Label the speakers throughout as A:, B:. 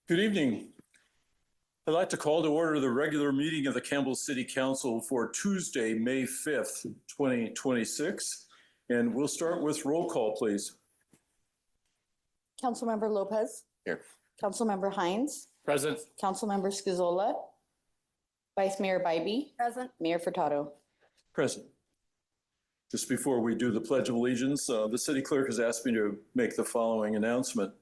A: Good evening. I'd like to call to order the regular meeting of the Campbell City Council for Tuesday, May 5th, 2026. And we'll start with roll call, please.
B: Councilmember Lopez.
A: Here.
B: Councilmember Hines.
A: Present.
B: Councilmember Scazola. Vice Mayor Bybee.
C: Present.
B: Mayor Furtado.
A: Present. Just before we do the Pledge of Allegiance, the city clerk has asked me to make the following announcement.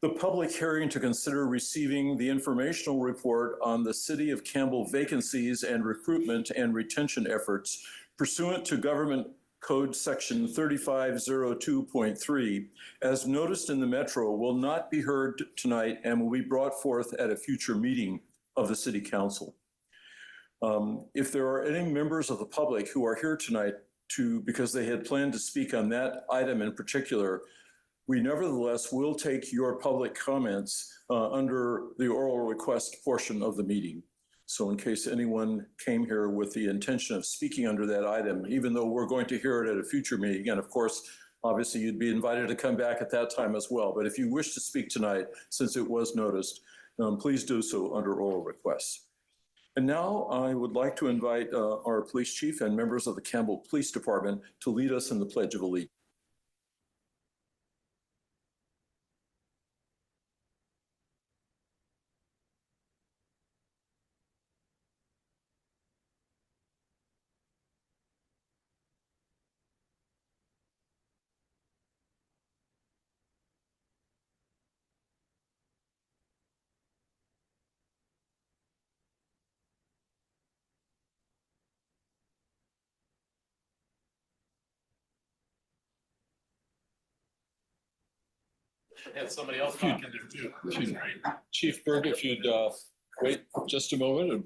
A: The public hearing to consider receiving the informational report on the City of Campbell vacancies and recruitment and retention efforts pursuant to Government Code Section 3502.3, as noticed in the Metro, will not be heard tonight and will be brought forth at a future meeting of the City Council. If there are any members of the public who are here tonight because they had planned to speak on that item in particular, we nevertheless will take your public comments under the oral request portion of the meeting. So in case anyone came here with the intention of speaking under that item, even though we're going to hear it at a future meeting, and of course, obviously you'd be invited to come back at that time as well. But if you wish to speak tonight, since it was noticed, please do so under oral requests. And now I would like to invite our police chief and members of the Campbell Police Department to lead us in the Pledge of Allegiance.
D: Had somebody else talking there too.
A: Chief Berg, if you'd wait just a moment and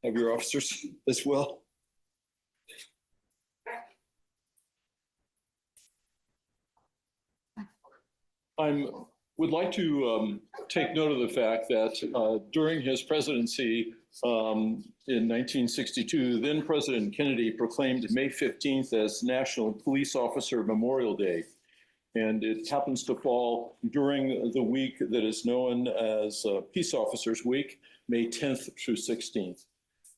A: have your officers as well. I would like to take note of the fact that during his presidency in 1962, then President Kennedy proclaimed May 15th as National Police Officer Memorial Day. And it happens to fall during the week that is known as Peace Officers Week, May 10th through 16th.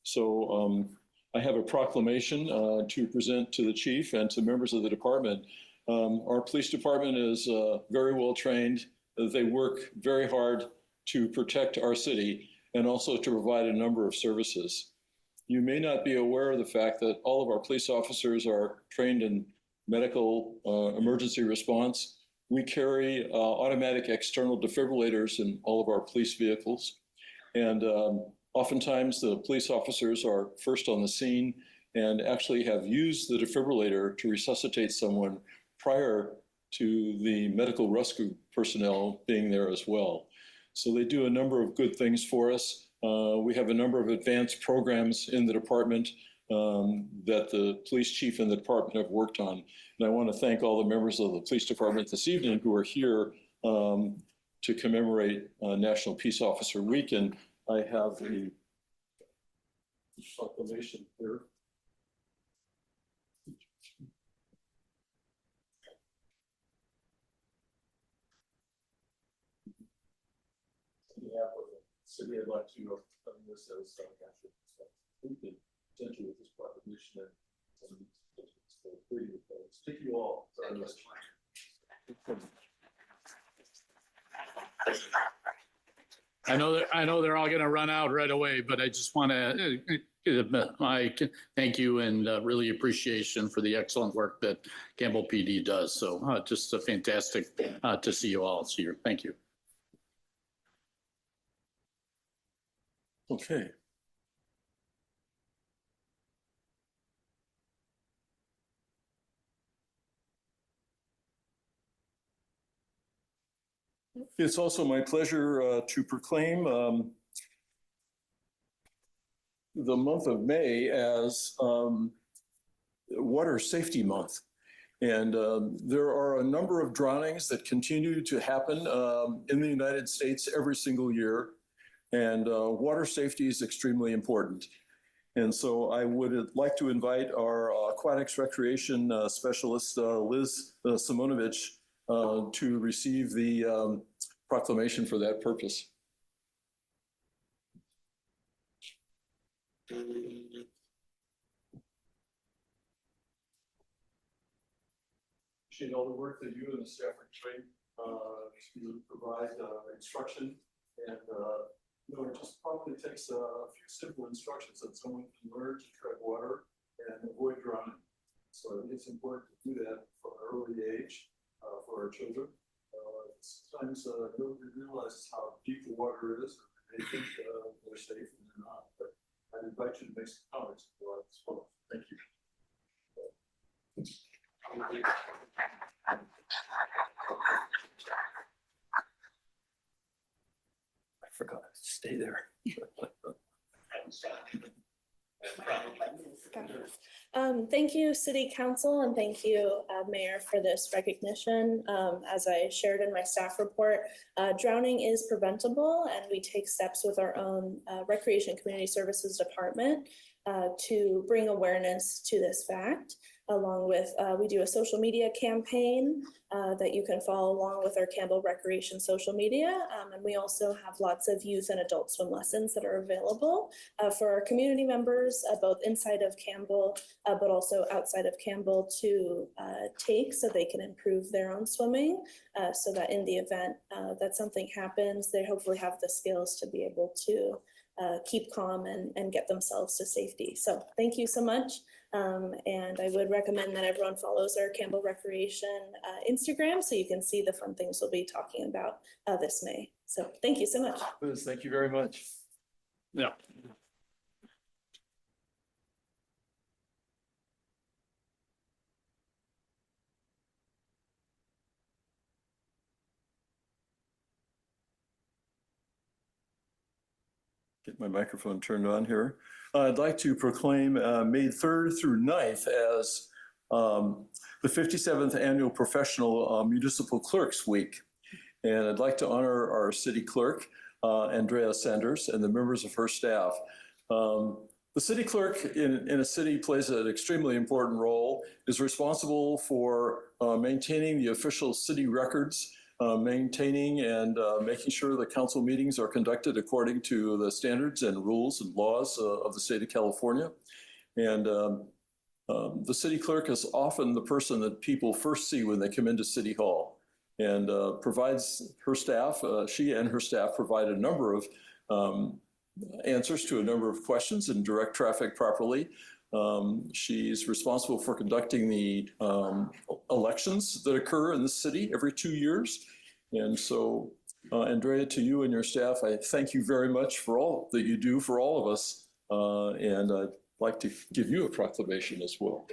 A: So I have a proclamation to present to the chief and to members of the department. Our police department is very well trained. They work very hard to protect our city and also to provide a number of services. You may not be aware of the fact that all of our police officers are trained in medical emergency response. We carry automatic external defibrillators in all of our police vehicles. And oftentimes the police officers are first on the scene and actually have used the defibrillator to resuscitate someone prior to the medical rescue personnel being there as well. So they do a number of good things for us. We have a number of advanced programs in the department that the police chief and the department have worked on. And I want to thank all the members of the police department this evening who are here to commemorate National Peace Officer Week. And I have the proclamation here. City, I'd like to put this as we can present you with this proclamation and thank you all.
D: I know they're all going to run out right away, but I just want to give my thank you and really appreciation for the excellent work that Campbell PD does. So just a fantastic to see you all here. Thank you.
A: Okay. It's also my pleasure to proclaim the month of May as Water Safety Month. And there are a number of drownings that continue to happen in the United States every single year. And water safety is extremely important. And so I would like to invite our aquatics recreation specialist, Liz Simonovich, to receive the proclamation for that purpose. Appreciate all the work that you and the staff are doing to provide instruction, and it just probably takes a few simple instructions that someone can learn to tread water and avoid drowning. So it's important to do that from an early age for our children. Sometimes nobody realizes how deep the water is, and they think they're safe and they're not. But I invite you to make some comments about this as well. Thank you. I forgot to stay there.
C: Thank you, City Council, and thank you, Mayor, for this recognition. As I shared in my staff report, drowning is preventable, and we take steps with our own Recreation and Community Services Department to bring awareness to this fact. Along with, we do a social media campaign that you can follow along with our Campbell Recreation social media. And we also have lots of youth and adult swim lessons that are available for our community members, both inside of Campbell, but also outside of Campbell to take so they can improve their own swimming so that in the event that something happens, they hopefully have the skills to be able to keep calm and get themselves to safety. So thank you so much. And I would recommend that everyone follows our Campbell Recreation Instagram so you can see the fun things we'll be talking about this May. So thank you so much.
A: Liz, thank you very much.
D: Yeah.
A: Get my microphone turned on here. I'd like to proclaim May 3rd through 9th as the 57th Annual Professional Municipal Clerks Week. And I'd like to honor our city clerk, Andrea Sanders, and the members of her staff. The city clerk in a city plays an extremely important role, is responsible for maintaining the official city records, maintaining and making sure the council meetings are conducted according to the standards and rules and laws of the state of California. And the city clerk is often the person that people first see when they come into City Hall, and provides her staff, she and her staff provide a number of answers to a number of questions and direct traffic properly. She's responsible for conducting the elections that occur in the city every 2 years. And so, Andrea, to you and your staff, I thank you very much for all that you do for all of us. And I'd like to give you a proclamation as well.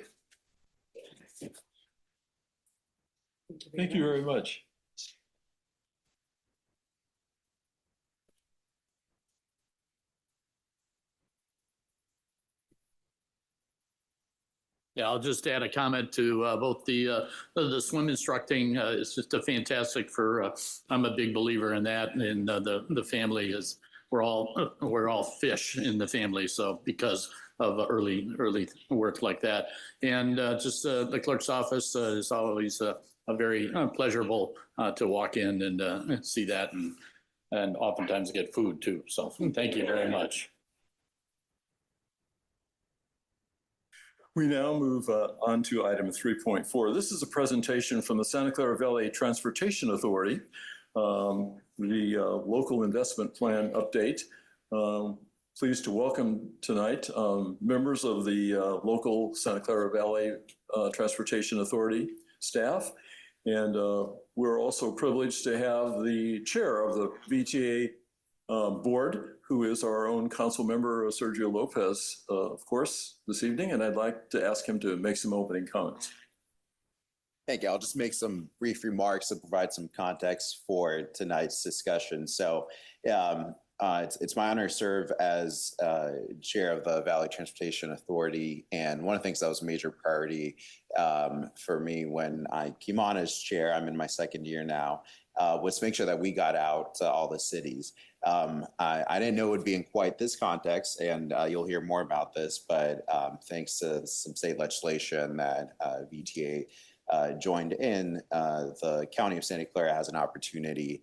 A: Thank you very much.
D: Yeah, I'll just add a comment to both the swim instructing. It's just a fantastic I'm a big believer in that. And the family is, we're all fish in the family. So because of early work like that. And just the clerk's office is always a very pleasurable to walk in and see that and oftentimes get food too. So thank you very much.
A: We now move on to item 3.4. This is a presentation from the Santa Clara Valley Transportation Authority, the local investment plan update. Pleased to welcome tonight members of the local Santa Clara Valley Transportation Authority staff. And we're also privileged to have the chair of the VTA board, who is our own council member, Sergio Lopez, of course, this evening. And I'd like to ask him to make some opening comments.
E: Thank you. I'll just make some brief remarks to provide some context for tonight's discussion. So it's my honor to serve as chair of the Valley Transportation Authority. And one of the things that was a major priority for me when I came on as chair, I'm in my second year now, was to make sure that we got out to all the cities. I didn't know it would be in quite this context, and you'll hear more about this, but thanks to some state legislation that VTA joined in, the County of Santa Clara has an opportunity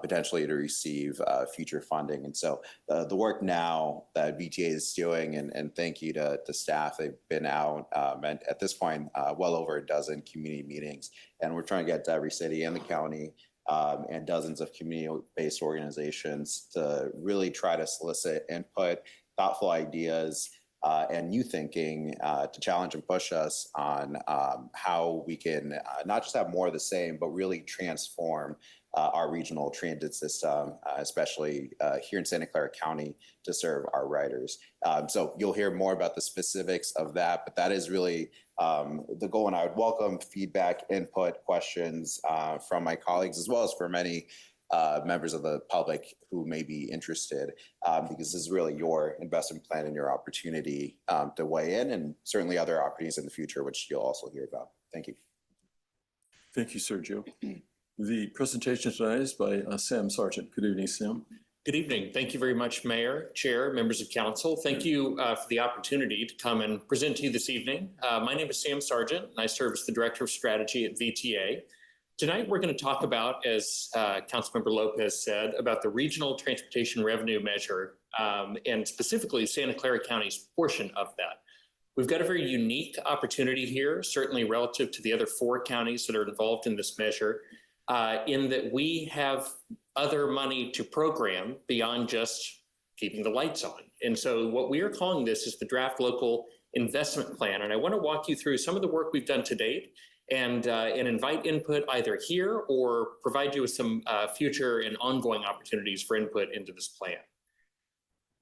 E: potentially to receive future funding. And so the work now that VTA is doing, and thank you to staff, they've been out and at this point well over a dozen community meetings, and we're trying to get to every city in the county and dozens of community-based organizations to really try to solicit input, thoughtful ideas, and new thinking to challenge and push us on how we can not just have more of the same, but really transform our regional transit system, especially here in Santa Clara County, to serve our riders. So you'll hear more about the specifics of that, but that is really the goal. And I would welcome feedback, input, questions from my colleagues, as well as for many members of the public who may be interested, because this is really your investment plan and your opportunity to weigh in, and certainly other opportunities in the future, which you'll also hear about. Thank you.
A: Thank you, Sergio. The presentation tonight is by Sam Sargent. Good evening, Sam.
F: Good evening. Thank you very much, Mayor, Chair, members of Council. Thank you for the opportunity to come and present to you this evening. My name is Sam Sargent, and I serve as the Director of Strategy at VTA. Tonight, we're going to talk about, as Councilmember Lopez said, about the Regional Transportation Revenue Measure, and specifically Santa Clara County's portion of that. We've got a very unique opportunity here, certainly relative to the other 4 counties that are involved in this measure, in that we have other money to program beyond just keeping the lights on. And so what we are calling this is the Draft Local Investment Plan. And I want to walk you through some of the work we've done to date and invite input either here or provide you with some future and ongoing opportunities for input into this plan.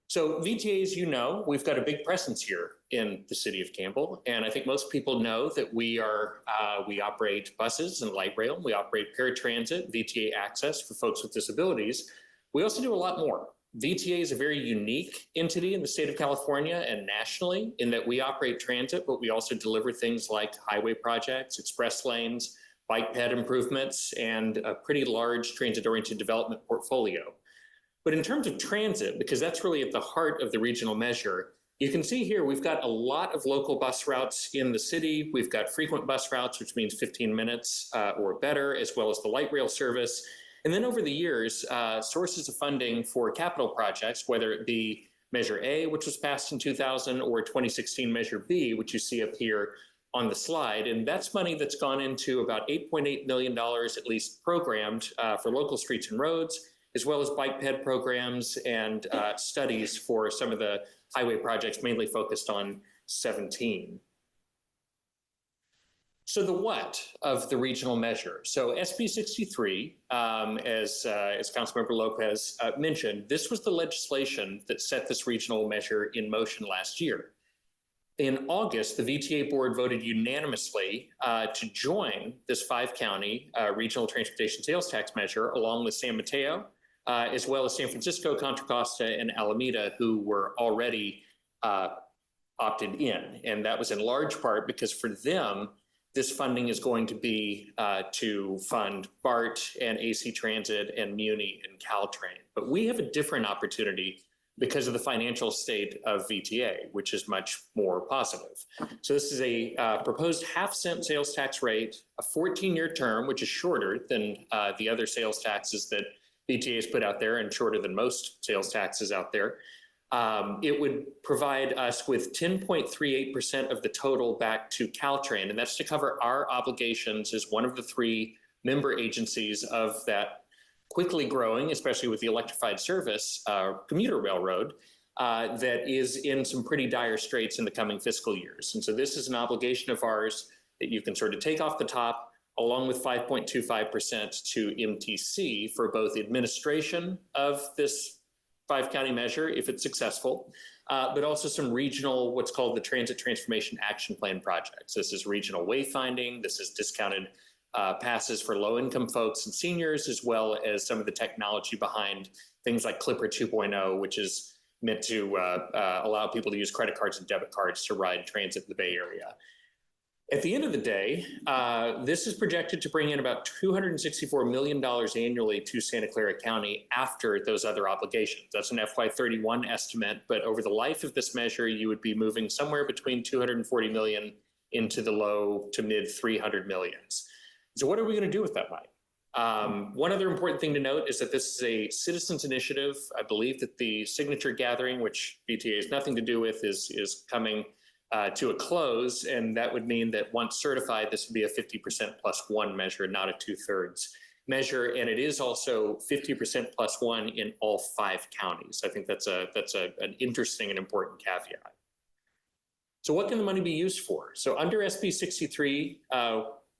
F: So VTA, as you know, we've got a big presence here in the city of Campbell. And I think most people know that we operate buses and light rail. We operate paratransit, VTA Access for folks with disabilities. We also do a lot more. VTA is a very unique entity in the state of California and nationally in that we operate transit, but we also deliver things like highway projects, express lanes, bike ped improvements, and a pretty large transit-oriented development portfolio. But in terms of transit, because that's really at the heart of the regional measure, you can see here we've got a lot of local bus routes in the city. We've got frequent bus routes, which means 15 minutes or better, as well as the light rail service. And then over the years, sources of funding for capital projects, whether it be Measure A, which was passed in 2000, or 2016 Measure B, which you see up here on the slide. And that's money that's gone into about $8.8 million at least programmed for local streets and roads, as well as bike ped programs and studies for some of the highway projects mainly focused on 17. So the what of the regional measure. So SB 63, as Councilmember Lopez mentioned, this was the legislation that set this regional measure in motion last year. In August, the VTA board voted unanimously to join this 5-county regional transportation sales tax measure along with San Mateo, as well as San Francisco, Contra Costa, and Alameda, who were already opted in. And that was in large part because for them, this funding is going to be to fund BART and AC Transit and Muni and Caltrain. But we have a different opportunity because of the financial state of VTA, which is much more positive. So this is a proposed half-cent sales tax rate, a 14-year term, which is shorter than the other sales taxes that VTA has put out there and shorter than most sales taxes out there. It would provide us with 10.38% of the total back to Caltrain, and that's to cover our obligations as one of the 3 member agencies of that quickly growing, especially with the electrified service, commuter railroad, that is in some pretty dire straits in the coming fiscal years. And so this is an obligation of ours that you can sort of take off the top, along with 5.25% to MTC for both the administration of this 5-county measure, if it's successful, but also some regional, what's called the Transit Transformation Action Plan projects. This is regional wayfinding. This is discounted passes for low-income folks and seniors, as well as some of the technology behind things like Clipper 2.0, which is meant to allow people to use credit cards and debit cards to ride transit in the Bay Area. At the end of the day, this is projected to bring in about $264 million annually to Santa Clara County after those other obligations. That's an FY31 estimate, but over the life of this measure, you would be moving somewhere between $240 million into the low to mid 300 millions. So what are we going to do with that money? One other important thing to note is that this is a citizens initiative. I believe that the signature gathering, which BTA has nothing to do with, is coming to a close. And that would mean that once certified, this would be a 50% plus one measure, not a 2/3 measure. And it is also 50% plus one in all 5 counties. I think that's an interesting and important caveat. So what can the money be used for? So under SB 63,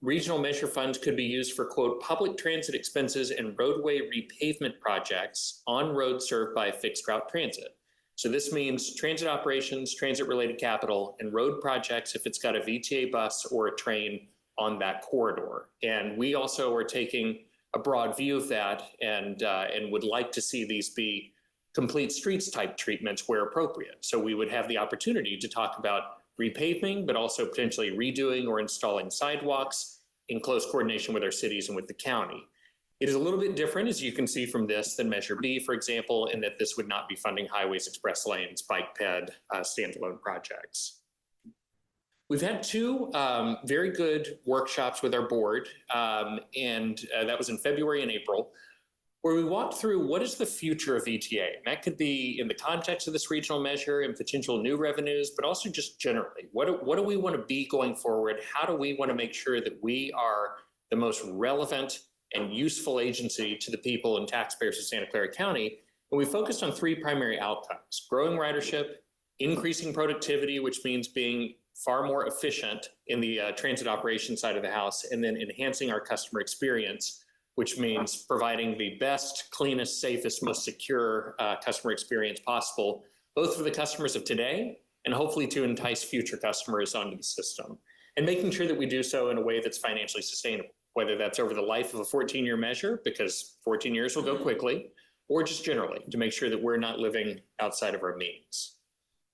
F: regional measure funds could be used for, quote, public transit expenses and roadway repavement projects on roads served by fixed route transit. So this means transit operations, transit-related capital, and road projects if it's got a VTA bus or a train on that corridor. And we also are taking a broad view of that and would like to see these be complete streets type treatments where appropriate. So we would have the opportunity to talk about repaving, but also potentially redoing or installing sidewalks in close coordination with our cities and with the county. It is a little bit different, as you can see from this, than Measure B, for example, in that this would not be funding highways, express lanes, bike ped, standalone projects. We've had 2 very good workshops with our board, and that was in February and April, where we walked through what is the future of VTA. And that could be in the context of this regional measure and potential new revenues, but also just generally. What do we want to be going forward? How do we want to make sure that we are the most relevant and useful agency to the people and taxpayers of Santa Clara County? And we focused on 3 primary outcomes: growing ridership, increasing productivity, which means being far more efficient in the transit operations side of the house, and then enhancing our customer experience, which means providing the best, cleanest, safest, most secure customer experience possible, both for the customers of today and hopefully to entice future customers onto the system. And making sure that we do so in a way that's financially sustainable, whether that's over the life of a 14-year measure, because 14 years will go quickly, or just generally to make sure that we're not living outside of our means.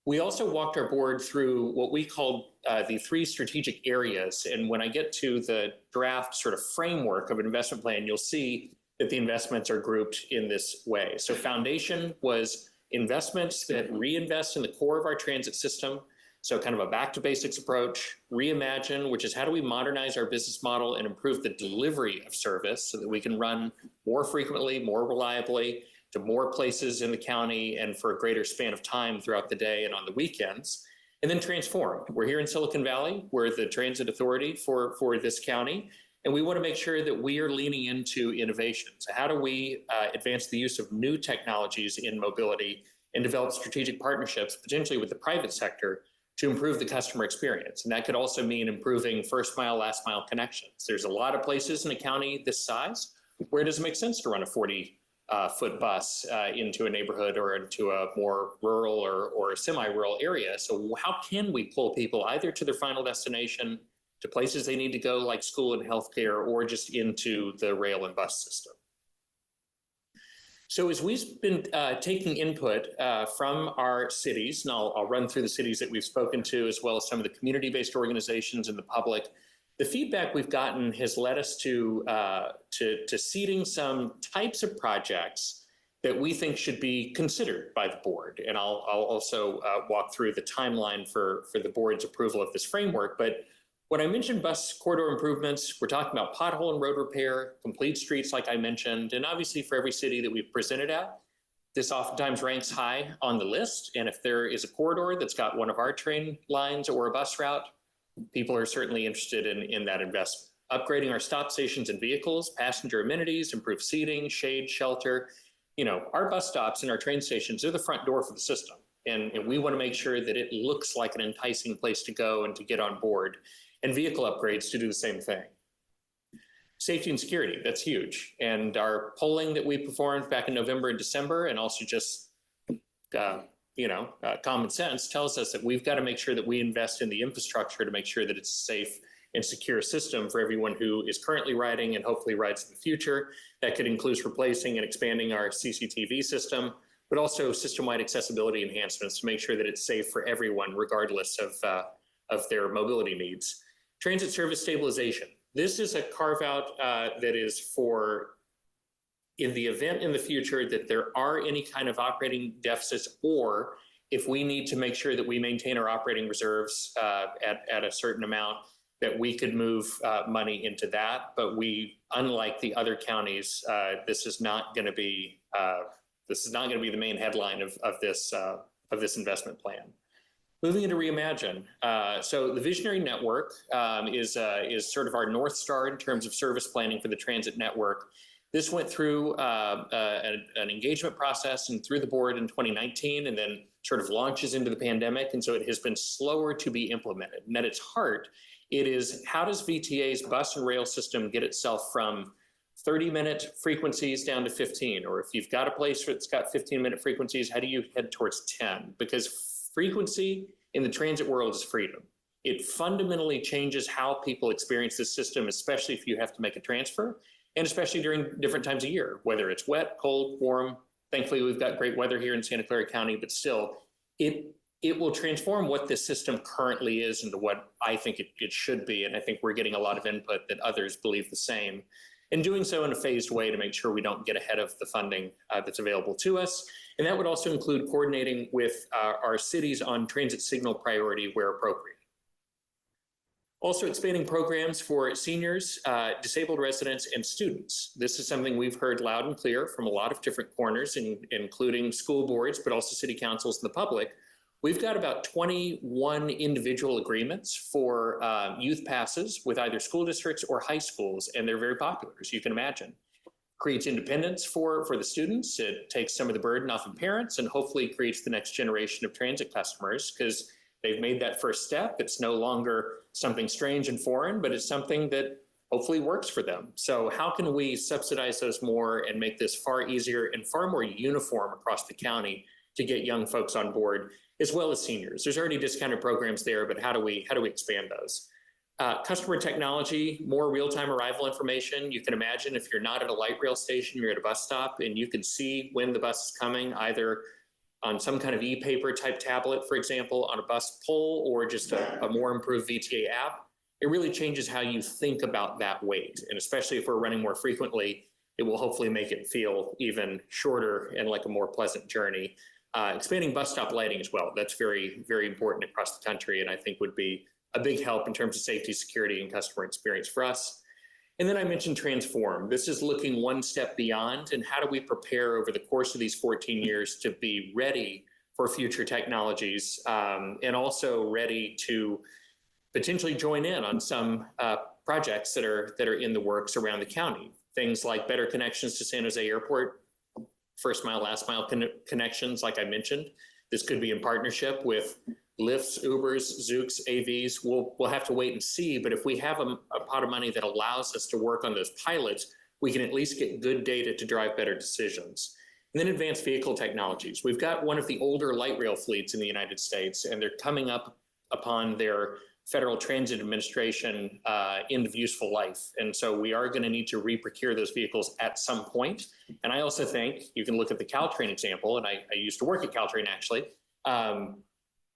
F: We also walked our board through what we called the 3 strategic areas. And when I get to the draft sort of framework of an investment plan, you'll see that the investments are grouped in this way. So foundation was investments that reinvest in the core of our transit system. So kind of a back to basics approach. Reimagine, which is how do we modernize our business model and improve the delivery of service so that we can run more frequently, more reliably, to more places in the county and for a greater span of time throughout the day and on the weekends. And then transform. We're here in Silicon Valley. We're the transit authority for this county. And we want to make sure that we are leaning into innovation. So how do we advance the use of new technologies in mobility and develop strategic partnerships, potentially with the private sector, to improve the customer experience? And that could also mean improving first mile, last mile connections. There's a lot of places in a county this size where it doesn't make sense to run a 40-foot bus into a neighborhood or into a more rural or a semi-rural area. So how can we pull people either to their final destination, to places they need to go like school and healthcare, or just into the rail and bus system? So as we've been taking input from our cities, and I'll run through the cities that we've spoken to, as well as some of the community-based organizations and the public, the feedback we've gotten has led us to seeding some types of projects that we think should be considered by the board. And I'll also walk through the timeline for the board's approval of this framework. But when I mentioned bus corridor improvements, we're talking about pothole and road repair, complete streets, like I mentioned, and obviously for every city that we've presented at, this oftentimes ranks high on the list. And if there is a corridor that's got one of our train lines or a bus route, people are certainly interested in that investment. Upgrading our stop stations and vehicles, passenger amenities, improved seating, shade, shelter. You know, our bus stops and our train stations are the front door for the system. And we want to make sure that it looks like an enticing place to go and to get on board, and vehicle upgrades to do the same thing. Safety and security, that's huge. And our polling that we performed back in November and December, and also just common sense tells us that we've got to make sure that we invest in the infrastructure to make sure that it's a safe and secure system for everyone who is currently riding and hopefully rides in the future. That could include replacing and expanding our CCTV system, but also system-wide accessibility enhancements to make sure that it's safe for everyone, regardless of their mobility needs. Transit service stabilization. This is a carve-out that is for in the event in the future that there are any kind of operating deficits, or if we need to make sure that we maintain our operating reserves at a certain amount, that we could move money into that. But we, unlike the other counties, this is not going to be the main headline of this investment plan. Moving into Reimagine. So the Visionary Network is sort of our North Star in terms of service planning for the transit network. This went through an engagement process and through the board in 2019, and then sort of launches into the pandemic. And so it has been slower to be implemented. And at its heart, it is, how does VTA's bus and rail system get itself from 30-minute frequencies down to 15? Or if you've got a place that's got 15-minute frequencies, how do you head towards 10? Because frequency in the transit world is freedom. It fundamentally changes how people experience this system, especially if you have to make a transfer, and especially during different times of year, whether it's wet, cold, warm. Thankfully, we've got great weather here in Santa Clara County, but still, it will transform what this system currently is into what I think it should be. And I think we're getting a lot of input that others believe the same. And doing so in a phased way to make sure we don't get ahead of the funding that's available to us. And that would also include coordinating with our cities on transit signal priority where appropriate. Also expanding programs for seniors, disabled residents, and students. This is something we've heard loud and clear from a lot of different corners, including school boards, but also city councils and the public. We've got about 21 individual agreements for youth passes with either school districts or high schools, and they're very popular, as you can imagine. Creates independence for the students. It takes some of the burden off of parents and hopefully creates the next generation of transit customers, because they've made that first step. It's no longer something strange and foreign, but it's something that hopefully works for them. So how can we subsidize those more and make this far easier and far more uniform across the county to get young folks on board, as well as seniors? There's already discounted programs there, but how do we expand those? Customer technology, more real-time arrival information. You can imagine if you're not at a light rail station, you're at a bus stop, and you can see when the bus is coming, either on some kind of e-paper type tablet, for example, on a bus pole, or just a more improved VTA app. It really changes how you think about that wait. And especially if we're running more frequently, it will hopefully make it feel even shorter and like a more pleasant journey. Expanding bus stop lighting as well. That's very, very important across the country, and I think would be a big help in terms of safety, security, and customer experience for us. And then I mentioned transform. This is looking one step beyond, and how do we prepare over the course of these 14 years to be ready for future technologies, and also ready to potentially join in on some projects that are in the works around the county. Things like better connections to San Jose Airport, first mile, last mile connections, like I mentioned. This could be in partnership with Lyfts, Ubers, Zoox, AVs. We'll have to wait and see, but if we have a pot of money that allows us to work on those pilots, we can at least get good data to drive better decisions. And then advanced vehicle technologies. We've got one of the older light rail fleets in the United States, and they're coming up upon their Federal Transit Administration end of useful life. And so we are going to need to re-procure those vehicles at some point. And I also think you can look at the Caltrain example, and I used to work at Caltrain actually.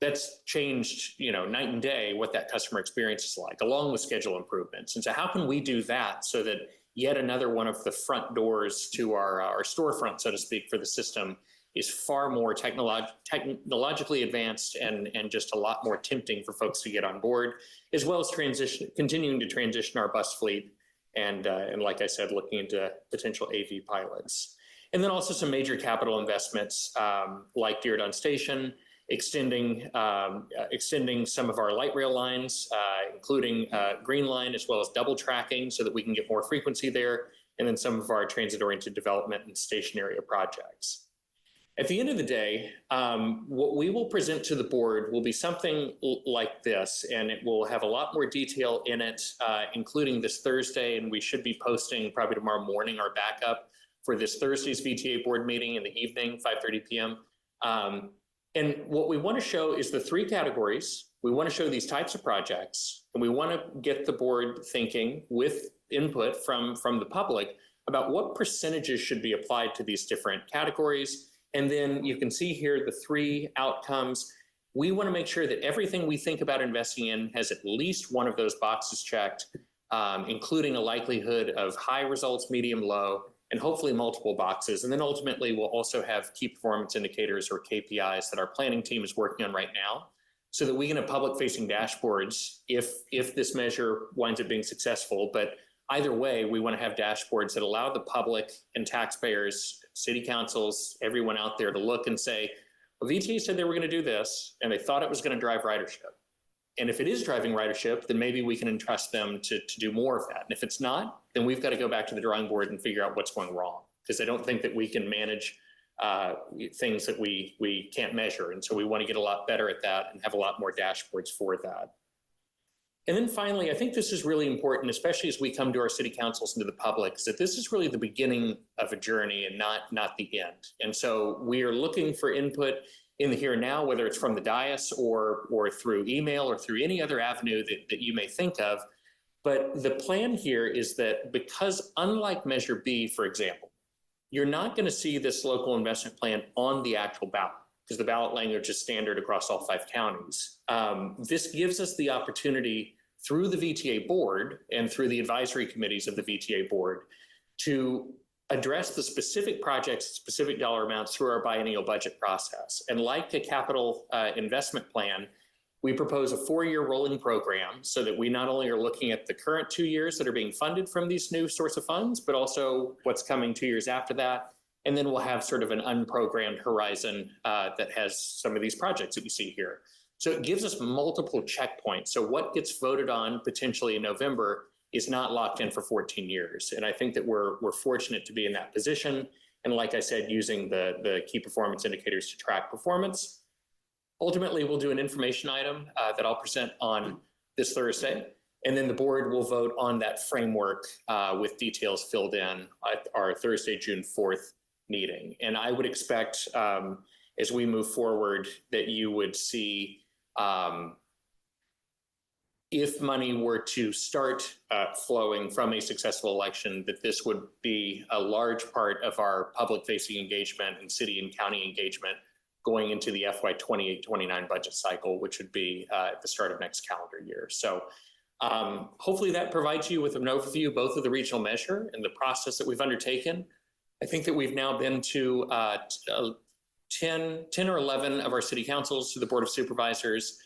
F: That's changed, night and day what that customer experience is like, along with schedule improvements. And so how can we do that so that yet another one of the front doors to our storefront, so to speak, for the system is far more technologically advanced and just a lot more tempting for folks to get on board, as well as continuing to transition our bus fleet and like I said, looking into potential AV pilots. And then also some major capital investments like Deerdon Station, extending some of our light rail lines, including Green Line, as well as double tracking so that we can get more frequency there, and then some of our transit-oriented development and station area projects. At the end of the day, what we will present to the board will be something like this, and it will have a lot more detail in it, including this Thursday, and we should be posting probably tomorrow morning our backup for this Thursday's VTA board meeting in the evening, 5:30 p.m. And what we want to show is the three categories. We want to show these types of projects, and we want to get the board thinking with input from the public about what percentages should be applied to these different categories. And then you can see here the three outcomes. We want to make sure that everything we think about investing in has at least one of those boxes checked, including a likelihood of high results, medium, low, and hopefully multiple boxes. And then ultimately, we'll also have key performance indicators or KPIs that our planning team is working on right now, so that we can have public-facing dashboards if this measure winds up being successful. But either way, we want to have dashboards that allow the public and taxpayers, city councils, everyone out there to look and say, well, VTA said they were going to do this, and they thought it was going to drive ridership. And if it is driving ridership, then maybe we can entrust them to do more of that. And if it's not, then we've got to go back to the drawing board and figure out what's going wrong, because I don't think that we can manage things that we can't measure. And so we want to get a lot better at that and have a lot more dashboards for that. And then finally, I think this is really important, especially as we come to our city councils and to the public, is that this is really the beginning of a journey and not the end. And so we are looking for input in the here and now, whether it's from the dais or through email or through any other avenue that you may think of. But the plan here is that, because unlike Measure B, for example, you're not going to see this local investment plan on the actual ballot, because the ballot language is standard across all 5 counties. This gives us the opportunity through the VTA board and through the advisory committees of the VTA board to address the specific projects, specific dollar amounts through our biennial budget process. And like a capital investment plan, we propose a 4-year rolling program, so that we not only are looking at the current 2 years that are being funded from these new source of funds, but also what's coming 2 years after that. And then we'll have sort of an unprogrammed horizon that has some of these projects that you see here. So it gives us multiple checkpoints. So what gets voted on potentially in November is not locked in for 14 years. And I think that we're fortunate to be in that position. And like I said, using the key performance indicators to track performance. Ultimately, we'll do an information item that I'll present on this Thursday. And then the board will vote on that framework with details filled in at our Thursday, June 4th meeting. And I would expect as we move forward that you would see, if money were to start flowing from a successful election, that this would be a large part of our public-facing engagement and city and county engagement going into the FY 28-29 budget cycle, which would be at the start of next calendar year. So hopefully that provides you with an overview both of the regional measure and the process that we've undertaken. I think that we've now been to 10 or 11 of our city councils, to the Board of Supervisors,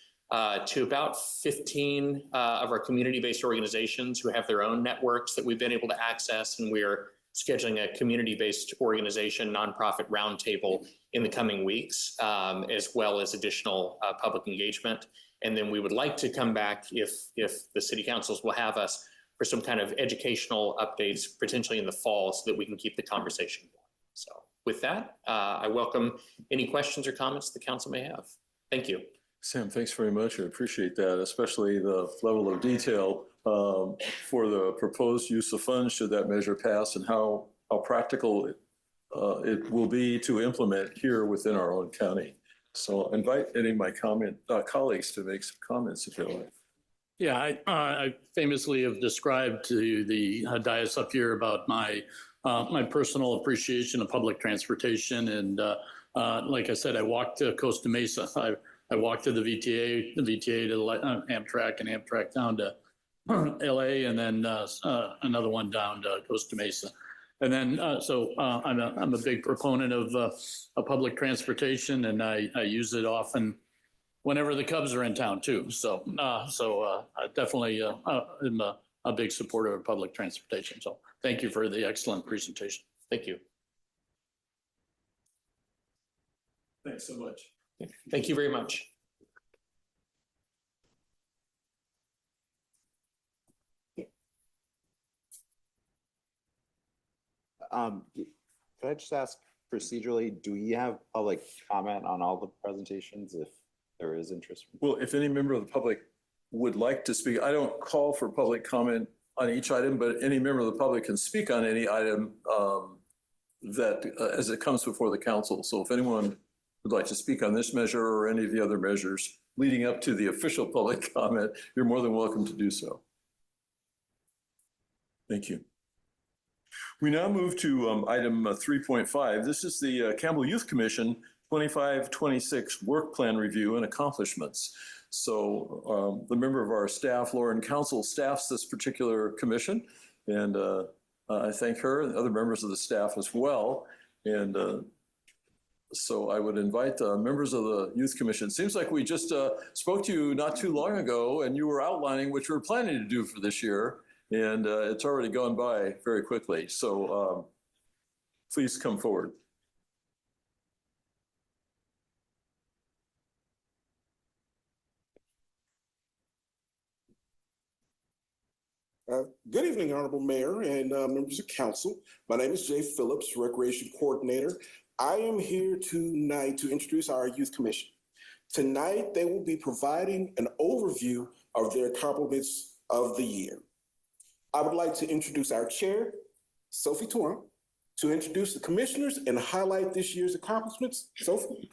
F: to about 15 of our community-based organizations who have their own networks that we've been able to access. And we are scheduling a community-based organization nonprofit roundtable in the coming weeks, as well as additional public engagement. And then we would like to come back, if the city councils will have us, for some kind of educational updates, potentially in the fall, so that we can keep the conversation going. So with that, I welcome any questions or comments the council may have. Thank you.
A: Sam, thanks very much. I appreciate that, especially the level of detail for the proposed use of funds should that measure pass, and how practical it will be to implement here within our own county. So I invite any of my colleagues to make some comments if they like.
D: Yeah, I famously have described to the dais up here about my personal appreciation of public transportation. And like I said, I walked to Costa Mesa. I walked to the VTA to Amtrak, and Amtrak down to LA, and then another one down to Costa Mesa. And then, I'm a big proponent of public transportation, and I use it often whenever the Cubs are in town too. So I definitely am a big supporter of public transportation. So thank you for the excellent presentation.
F: Thank you.
A: Thanks so much.
F: Thank you very much.
E: Could I just ask procedurally, do we have public comment on all the presentations if there is interest?
A: Well, if any member of the public would like to speak, I don't call for public comment on each item, but any member of the public can speak on any item as it comes before the council. So if anyone would like to speak on this measure or any of the other measures leading up to the official public comment, you're more than welcome to do so. Thank you. We now move to item 3.5. This is the Campbell Youth Commission 25-26 Work Plan Review and Accomplishments. So the member of our staff, Lauren Council, staffs this particular commission, and I thank her and other members of the staff as well. And so I would invite members of the Youth Commission. It seems like we just spoke to you not too long ago, and you were outlining what you were planning to do for this year. And it's already gone by very quickly. So please come forward.
G: Good evening, Honorable Mayor and members of council. My name is Jay Phillips, Recreation Coordinator. I am here tonight to introduce our Youth Commission. Tonight, they will be providing an overview of their accomplishments of the year. I would like to introduce our chair, Sophie Tuan, to introduce the commissioners and highlight this year's accomplishments. Sophie.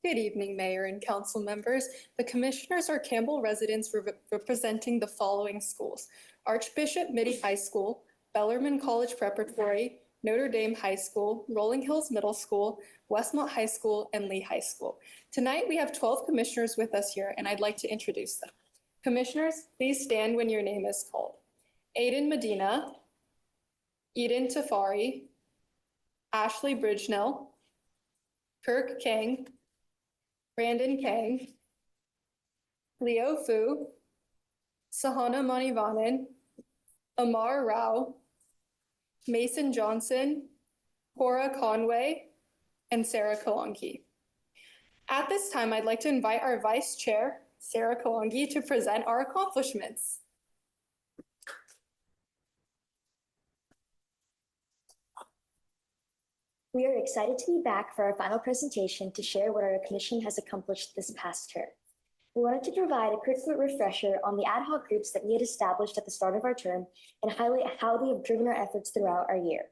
H: Good evening, Mayor and council members. The commissioners are Campbell residents representing the following schools: Archbishop Mitty High School, Bellarmine College Preparatory, Notre Dame High School, Rolling Hills Middle School, Westmont High School, and Lee High School. Tonight, we have 12 commissioners with us here, and I'd like to introduce them. Commissioners, please stand when your name is called. Aiden Medina, Eden Tafari, Ashley Bridgenell, Kirk Kang, Brandon Kang, Leo Fu, Sahana Manivanan, Amar Rao, Mason Johnson, Cora Conway, and Sarah Kalanki. At this time, I'd like to invite our Vice Chair, Sarah Kalanki, to present our accomplishments.
I: We are excited to be back for our final presentation to share what our commission has accomplished this past term. We wanted to provide a quick refresher on the ad hoc groups that we had established at the start of our term and highlight how they have driven our efforts throughout our year.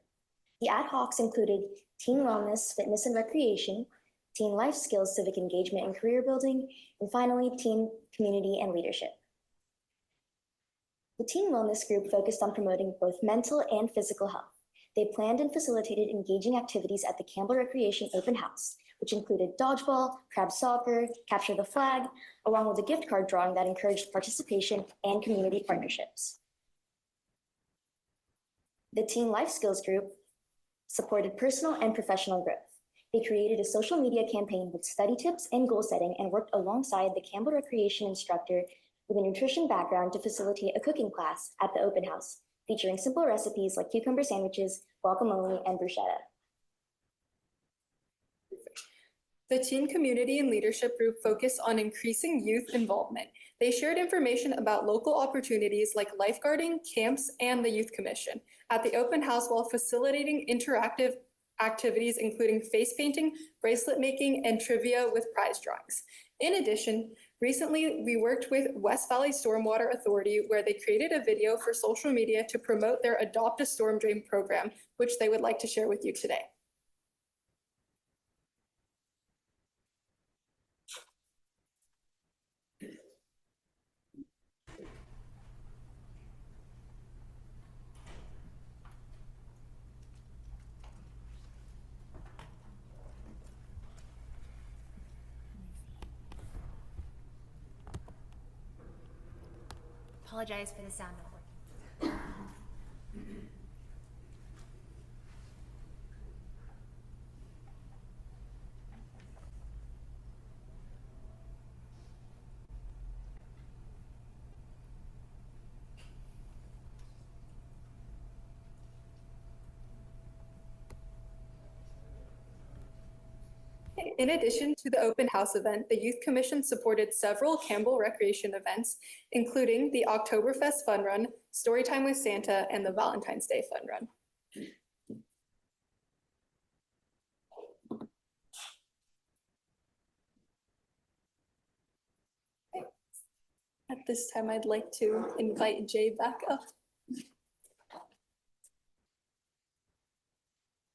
I: The ad hocs included teen wellness, fitness and recreation, teen life skills, civic engagement and career building, and finally, teen community and leadership. The teen wellness group focused on promoting both mental and physical health. They planned and facilitated engaging activities at the Campbell Recreation Open House, which included dodgeball, crab soccer, capture the flag, along with a gift card drawing that encouraged participation and community partnerships. The Teen Life Skills group supported personal and professional growth. They created a social media campaign with study tips and goal setting and worked alongside the Campbell Recreation instructor with a nutrition background to facilitate a cooking class at the open house, featuring simple recipes like cucumber sandwiches, guacamole, and bruschetta.
H: The Teen Community and Leadership Group focused on increasing youth involvement. They shared information about local opportunities like lifeguarding, camps, and the Youth Commission at the open house while facilitating interactive activities including face painting, bracelet making, and trivia with prize drawings. In addition, recently we worked with West Valley Stormwater Authority where they created a video for social media to promote their Adopt a Storm Drain program, which they would like to share with you today.
J: Apologize for the sound not working.
H: In addition to the open house event, the Youth Commission supported several Campbell recreation events, including the Oktoberfest Fun Run, Storytime with Santa, and the Valentine's Day Fun Run. At this time, I'd like to invite Jay back up.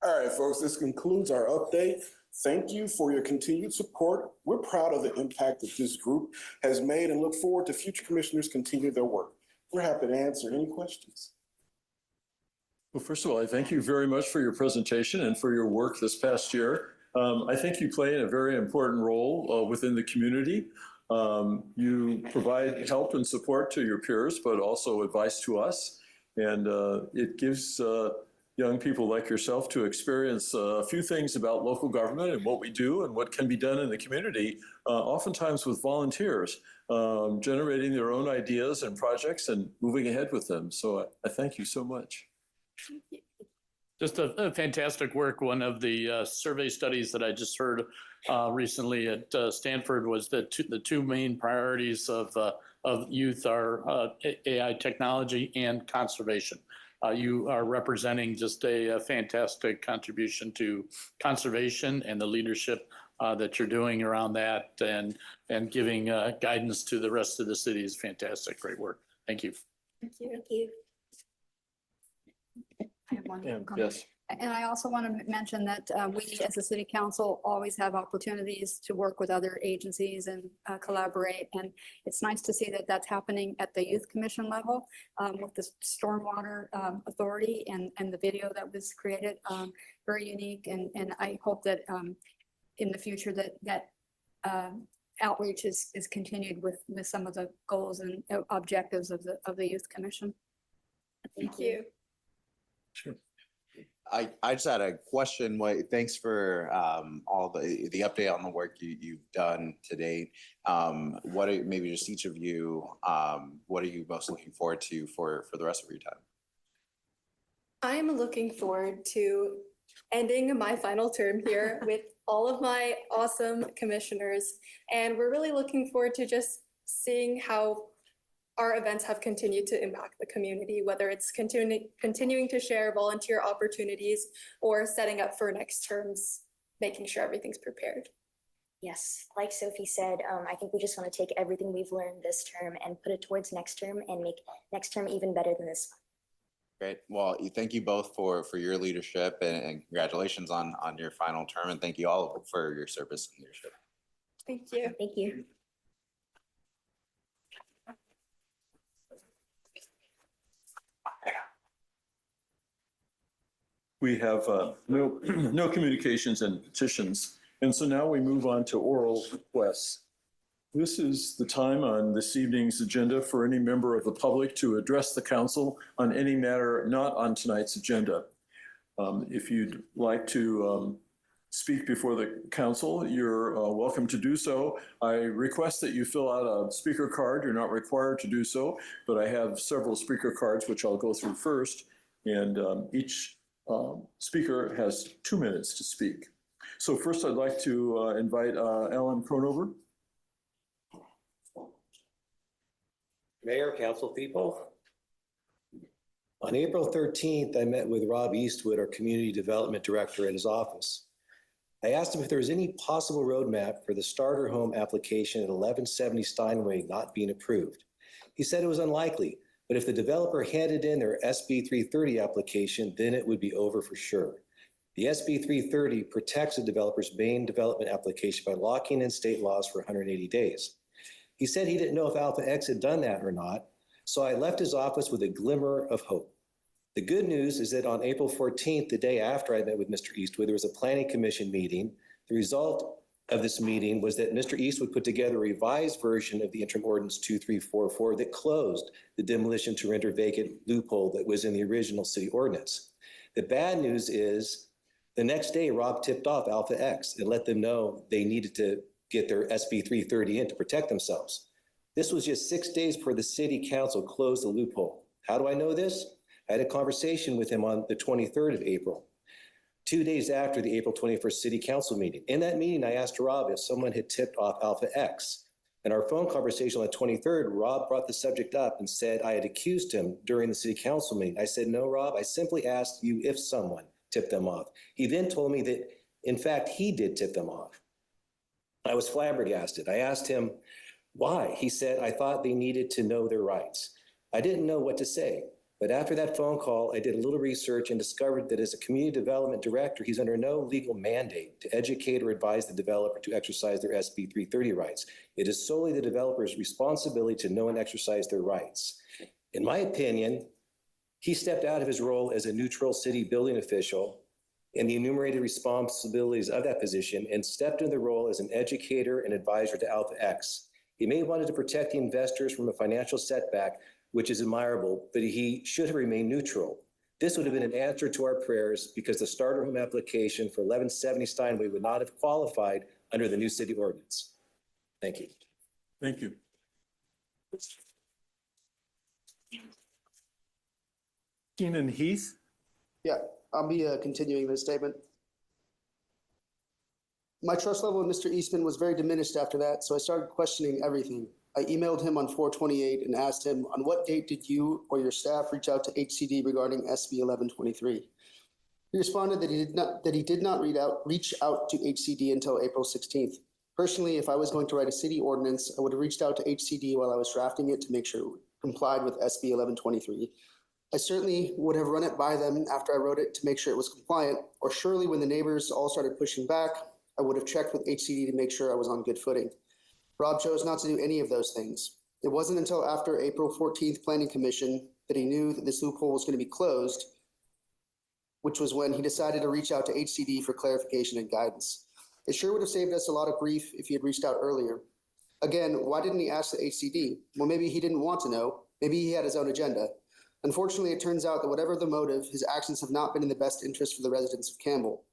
G: All right, folks, this concludes our update. Thank you for your continued support. We're proud of the impact that this group has made and look forward to future commissioners continue their work. We're happy to answer any questions.
A: Well, first of all, I thank you very much for your presentation and for your work this past year. I think you play a very important role within the community. You provide help and support to your peers, but also advice to us. And it gives young people like yourself to experience a few things about local government and what we do and what can be done in the community, oftentimes with volunteers, generating their own ideas and projects and moving ahead with them. So I thank you so much.
D: Just a fantastic work. One of the survey studies that I just heard recently at Stanford was that the two main priorities of youth are AI technology and conservation. You are representing just a fantastic contribution to conservation and the leadership that you're doing around that, and giving guidance to the rest of the city is fantastic. Great work. Thank you.
C: Thank you.
I: Thank you.
K: I have one comment.
A: Yes.
K: And I also want to mention that we, as a city council, always have opportunities to work with other agencies and collaborate. And it's nice to see that that's happening at the Youth Commission level with the Stormwater Authority and the video that was created. Very unique. And I hope that in the future that outreach is continued with some of the goals and objectives of the Youth Commission.
C: Thank you.
A: Sure.
E: I just had a question. Thanks for all the update on the work you've done to date. Maybe just each of you, what are you most looking forward to for the rest of your time?
H: I'm looking forward to ending my final term here with all of my awesome commissioners. And we're really looking forward to just seeing how our events have continued to impact the community, whether it's continuing to share volunteer opportunities or setting up for next terms, making sure everything's prepared.
I: Yes, like Sophie said, I think we just want to take everything we've learned this term and put it towards next term and make next term even better than this one.
E: Great. Well, thank you both for your leadership, and congratulations on your final term. And thank you all for your service and leadership.
H: Thank you.
I: Thank you.
A: We have no communications and petitions. And so now we move on to oral requests. This is the time on this evening's agenda for any member of the public to address the council on any matter not on tonight's agenda. If you'd like to speak before the council, you're welcome to do so. I request that you fill out a speaker card. You're not required to do so, but I have several speaker cards, which I'll go through first. And each speaker has 2 minutes to speak. So first I'd like to invite Alan Cronover.
L: Mayor, council people. On April 13th, I met with Rob Eastwood, our community development director, at his office. I asked him if there was any possible roadmap for the starter home application at 1170 Steinway not being approved. He said it was unlikely, but if the developer handed in their SB 330 application, then it would be over for sure. The SB 330 protects the developer's main development application by locking in state laws for 180 days. He said he didn't know if Alpha X had done that or not, so I left his office with a glimmer of hope. The good news is that on April 14th, the day after I met with Mr. Eastwood, there was a planning commission meeting. The result of this meeting was that Mr. Eastwood put together a revised version of the interim ordinance 2344 that closed the demolition to render vacant loophole that was in the original city ordinance. The bad news is the next day, Rob tipped off Alpha X and let them know they needed to get their SB 330 in to protect themselves. This was just 6 days before the city council closed the loophole. How do I know this? I had a conversation with him on the 23rd of April, 2 days after the April 21st city council meeting. In that meeting, I asked Rob if someone had tipped off Alpha X. In our phone conversation on the 23rd, Rob brought the subject up and said I had accused him during the city council meeting. I said, no, Rob, I simply asked you if someone tipped them off. He then told me that, in fact, he did tip them off. I was flabbergasted. I asked him why. He said, I thought they needed to know their rights. I didn't know what to say. But after that phone call, I did a little research and discovered that as a community development director, he's under no legal mandate to educate or advise the developer to exercise their SB 330 rights. It is solely the developer's responsibility to know and exercise their rights. In my opinion, he stepped out of his role as a neutral city building official and the enumerated responsibilities of that position and stepped into the role as an educator and advisor to Alpha X. He may have wanted to protect the investors from a financial setback, which is admirable, but he should have remained neutral. This would have been an answer to our prayers because the starter home application for 1170 Steinway would not have qualified under the new city ordinance. Thank you.
A: Thank you. Keenan Heath.
M: Yeah, I'll be continuing this statement. My trust level in Mr. Eastman was very diminished after that, so I started questioning everything. I emailed him on 4/28 and asked him, on what date did you or your staff reach out to HCD regarding SB 1123? He responded that he did not reach out to HCD until April 16th. Personally, if I was going to write a city ordinance, I would have reached out to HCD while I was drafting it to make sure it complied with SB 1123. I certainly would have run it by them after I wrote it to make sure it was compliant, or surely when the neighbors all started pushing back, I would have checked with HCD to make sure I was on good footing. Rob chose not to do any of those things. It wasn't until after April 14th Planning Commission that he knew that this loophole was going to be closed, which was when he decided to reach out to HCD for clarification and guidance. It sure would have saved us a lot of grief if he had reached out earlier. Again, why didn't he ask the HCD? Well, maybe he didn't want to know. Maybe he had his own agenda. Unfortunately, it turns out that whatever the motive, his actions have not been in the best interest for the residents of Campbell.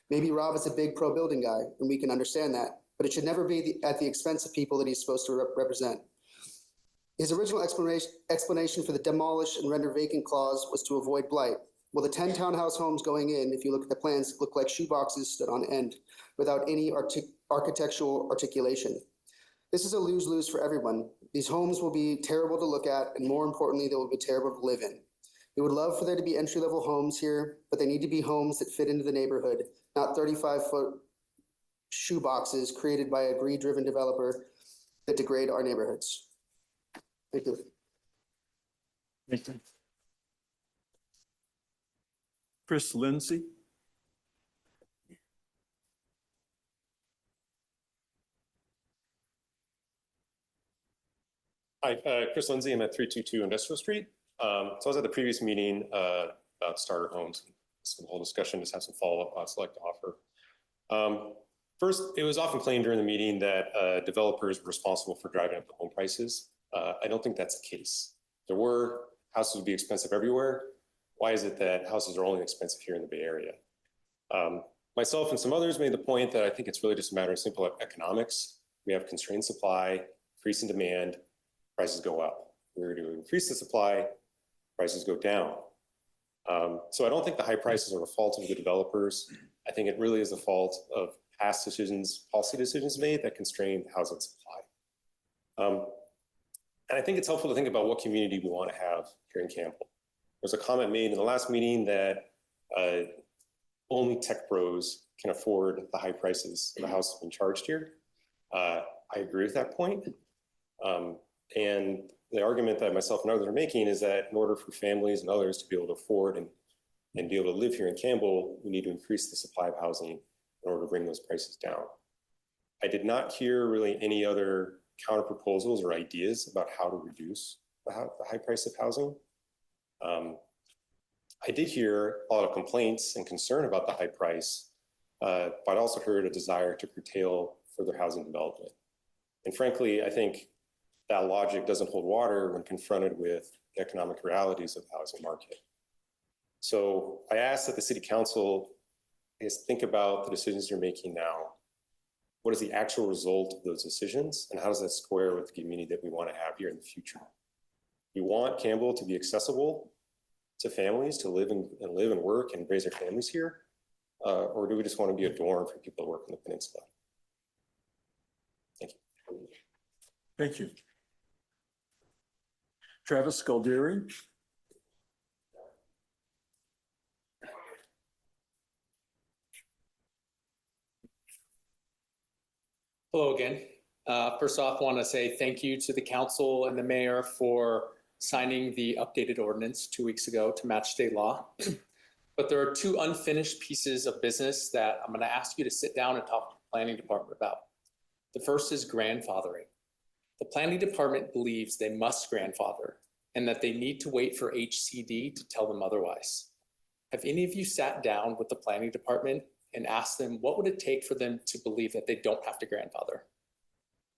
M: Maybe Rob is a big pro-building guy, and we can understand that, but it should never be at the expense of people that he's supposed to represent. His original explanation for the demolish and render vacant clause was to avoid blight. Well, the 10 townhouse homes going in, if you look at the plans, look like shoeboxes stood on end without any architectural articulation. This is a lose-lose for everyone. These homes will be terrible to look at, and more importantly, they will be terrible to live in. We would love for there to be entry-level homes here, but they need to be homes that fit into the neighborhood, not 35-foot shoeboxes created by a greed-driven developer that degrade our neighborhoods. Thank you.
A: Thank you. Chris Lindsay.
N: Hi, Chris Lindsay. I'm at 322 Industrial Street. So I was at the previous meeting about starter homes. Some whole discussion, just have some follow-up I'd like to offer. First, it was often claimed during the meeting that developers were responsible for driving up the home prices. I don't think that's the case. There were houses would be expensive everywhere. Why is it that houses are only expensive here in the Bay Area? Myself and some others made the point that I think it's really just a matter of simple economics. We have constrained supply, increasing demand, prices go up. We're to increase the supply, prices go down. So I don't think the high prices are the fault of the developers. I think it really is the fault of past decisions, policy decisions made that constrain housing supply. And I think it's helpful to think about what community we want to have here in Campbell. There's a comment made in the last meeting that only tech pros can afford the high prices the house has been charged here. I agree with that point. And the argument that myself and others are making is that in order for families and others to be able to afford and be able to live here in Campbell, we need to increase the supply of housing in order to bring those prices down. I did not hear really any other counter proposals or ideas about how to reduce the high price of housing. I did hear a lot of complaints and concern about the high price, but I also heard a desire to curtail further housing development. And frankly, I think that logic doesn't hold water when confronted with the economic realities of the housing market. So I ask that the City Council think about the decisions you're making now. What is the actual result of those decisions, and how does that square with the community that we want to have here in the future? We want Campbell to be accessible to families to live and work and raise their families here, or do we just want to be a dorm for people that work in the peninsula? Thank you.
A: Thank you. Travis Scalderi.
O: Hello again. First off, I want to say thank you to the council and the mayor for signing the updated ordinance 2 weeks ago to match state law. But there are two unfinished pieces of business that I'm going to ask you to sit down and talk to the planning department about. The first is grandfathering. The planning department believes they must grandfather and that they need to wait for HCD to tell them otherwise. Have any of you sat down with the planning department and asked them what would it take for them to believe that they don't have to grandfather?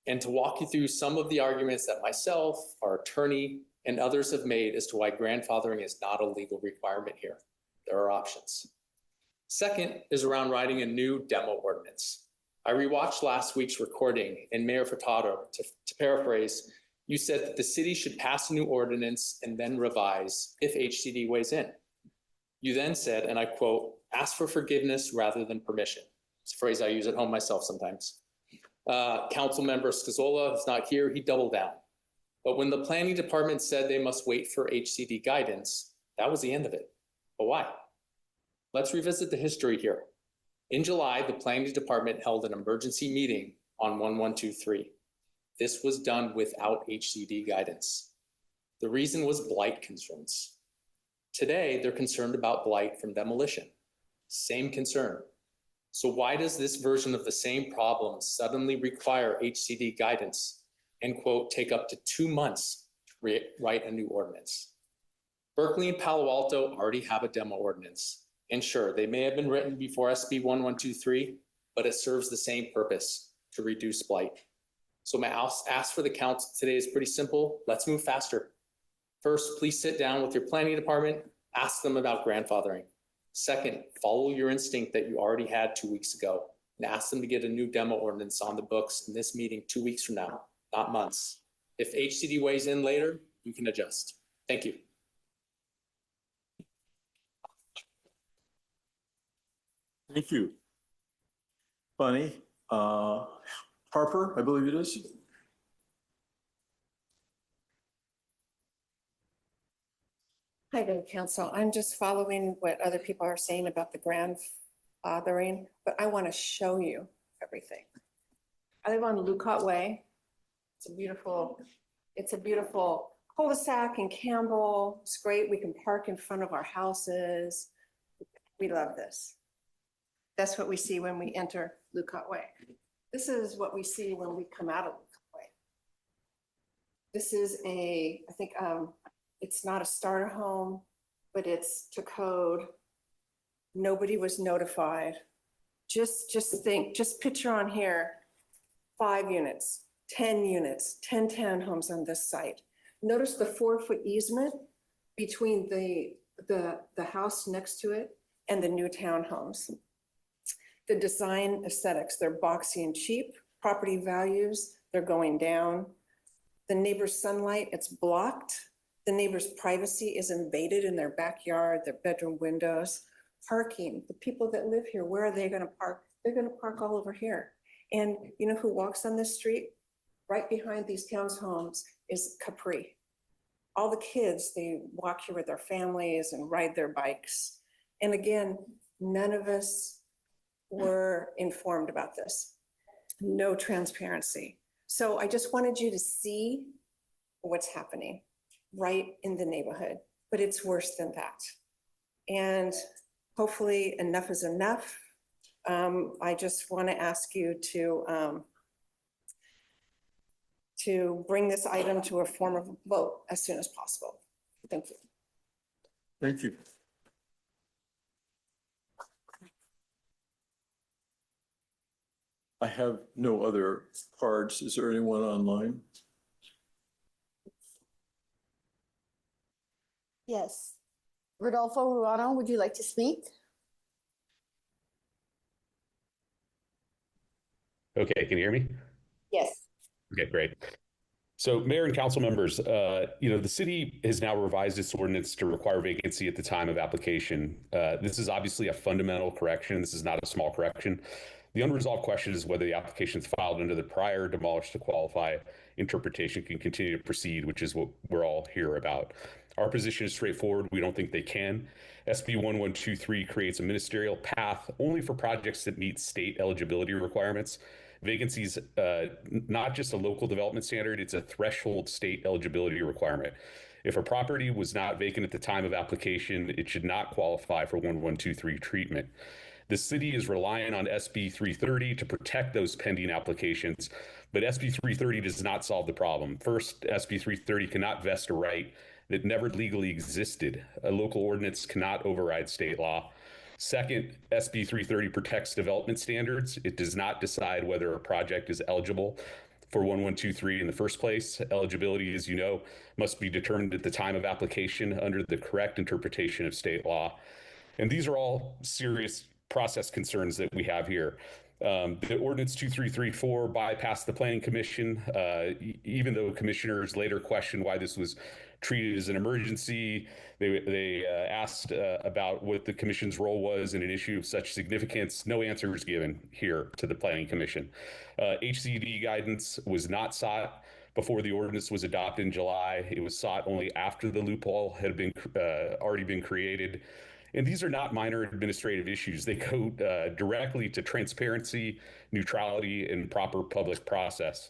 O: and to walk you through some of the arguments that myself, our attorney, and others have made as to why grandfathering is not a legal requirement here. There are options. Second is around writing a new demo ordinance. I rewatched last week's recording, and Mayor Furtado, to paraphrase, you said that the city should pass a new ordinance and then revise if HCD weighs in. You then said, and I quote, ask for forgiveness rather than permission. It's a phrase I use at home myself sometimes. Council member Scazola is not here, he doubled down. But when the planning department said they must wait for HCD guidance, that was the end of it. But why? Let's revisit the history here. In July, the planning department held an emergency meeting on 1123. This was done without HCD guidance. The reason was blight concerns. Today, they're concerned about blight from demolition. Same concern. So why does this version of the same problem suddenly require HCD guidance and, quote, take up to 2 months to write a new ordinance? Berkeley and Palo Alto already have a demo ordinance. And sure, they may have been written before SB 1123, but it serves the same purpose, to reduce blight. So my ask for the council today is pretty simple. Let's move faster. First, please sit down with your planning department, ask them about grandfathering. Second, follow your instinct that you already had 2 weeks ago and ask them to get a new demo ordinance on the books in this meeting 2 weeks from now, not months. If HCD weighs in later, you can adjust. Thank you.
A: Thank you. Bunny, Harper, I believe it is.
P: Hi there, Council. I'm just following what other people are saying about the grandfathering, but I want to show you everything. I live on Lucott Way. It's a beautiful cul-de-sac in Campbell. It's great. We can park in front of our houses. We love this. That's what we see when we enter Lucott Way. This is what we see when we come out of Lucott Way. This is I think it's not a starter home, but it's to code. Nobody was notified. Just picture on here, 5 units, 10 units, 10 townhomes on this site. Notice the 4-foot easement between the house next to it and the new townhomes. The design aesthetics, they're boxy and cheap. Property values, they're going down. The neighbor's sunlight, it's blocked. The neighbor's privacy is invaded in their backyard, their bedroom windows. Parking, the people that live here, where are they gonna park? They're gonna park all over here. And you know who walks on this street? Right behind these townhomes is Capri. All the kids, they walk here with their families and ride their bikes. And again, none of us were informed about this. No transparency. So I just wanted you to see what's happening right in the neighborhood, but it's worse than that. And hopefully enough is enough. I just want to ask you to bring this item to a form of vote as soon as possible. Thank you.
A: Thank you. I have no other cards. Is there anyone online?
B: Yes. Rodolfo Ruano, would you like to speak?
Q: Okay, can you hear me?
B: Yes.
Q: Okay, great. So Mayor and council members, the city has now revised its ordinance to require vacancy at the time of application. This is obviously a fundamental correction. This is not a small correction. The unresolved question is whether the applications filed under the prior demolished to qualify interpretation can continue to proceed, which is what we're all here about. Our position is straightforward. We don't think they can. SB 1123 creates a ministerial path only for projects that meet state eligibility requirements. Vacancy is not just a local development standard, it's a threshold state eligibility requirement. If a property was not vacant at the time of application, it should not qualify for 1123 treatment. The city is relying on SB 330 to protect those pending applications, but SB 330 does not solve the problem. First, SB 330 cannot vest a right that never legally existed. A local ordinance cannot override state law. Second, SB 330 protects development standards. It does not decide whether a project is eligible. for 1123 in the first place. Eligibility, as you know, must be determined at the time of application under the correct interpretation of state law. And these are all serious process concerns that we have here. The ordinance 2334 bypassed the Planning Commission, even though commissioners later questioned why this was treated as an emergency. They asked about what the commission's role was in an issue of such significance. No answer was given here to the Planning Commission. HCD guidance was not sought before the ordinance was adopted in July. It was sought only after the loophole had been already been created. And these are not minor administrative issues. They go directly to transparency, neutrality, and proper public process.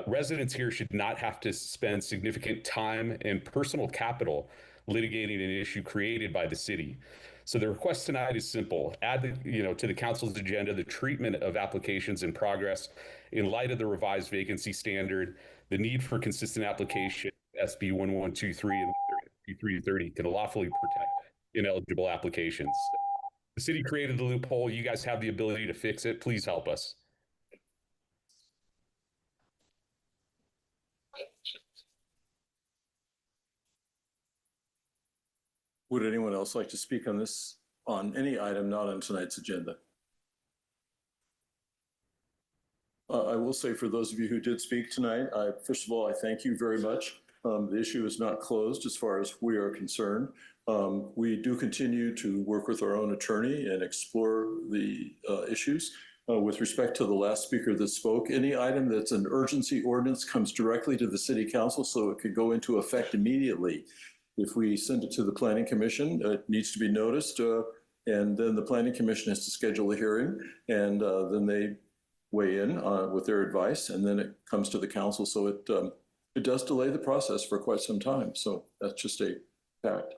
Q: Residents here should not have to spend significant time and personal capital litigating an issue created by the city. So the request tonight is simple: add to the council's agenda the treatment of applications in progress in light of the revised vacancy standard, the need for consistent application. SB 1123 and 3330 can lawfully protect ineligible applications. The city created the loophole. You guys have the ability to fix it. Please help us.
A: Would anyone else like to speak on this, on any item not on tonight's agenda? I will say, for those of you who did speak tonight, first of all, I thank you very much. The issue is not closed as far as we are concerned. We do continue to work with our own attorney and explore the issues. With respect to the last speaker that spoke, any item that's an urgency ordinance comes directly to the city council, so it could go into effect immediately. If we send it to the Planning Commission, it needs to be noticed, and then the Planning Commission has to schedule a hearing, and then they weigh in with their advice, and then it comes to the council. So it does delay the process for quite some time. So that's just a fact.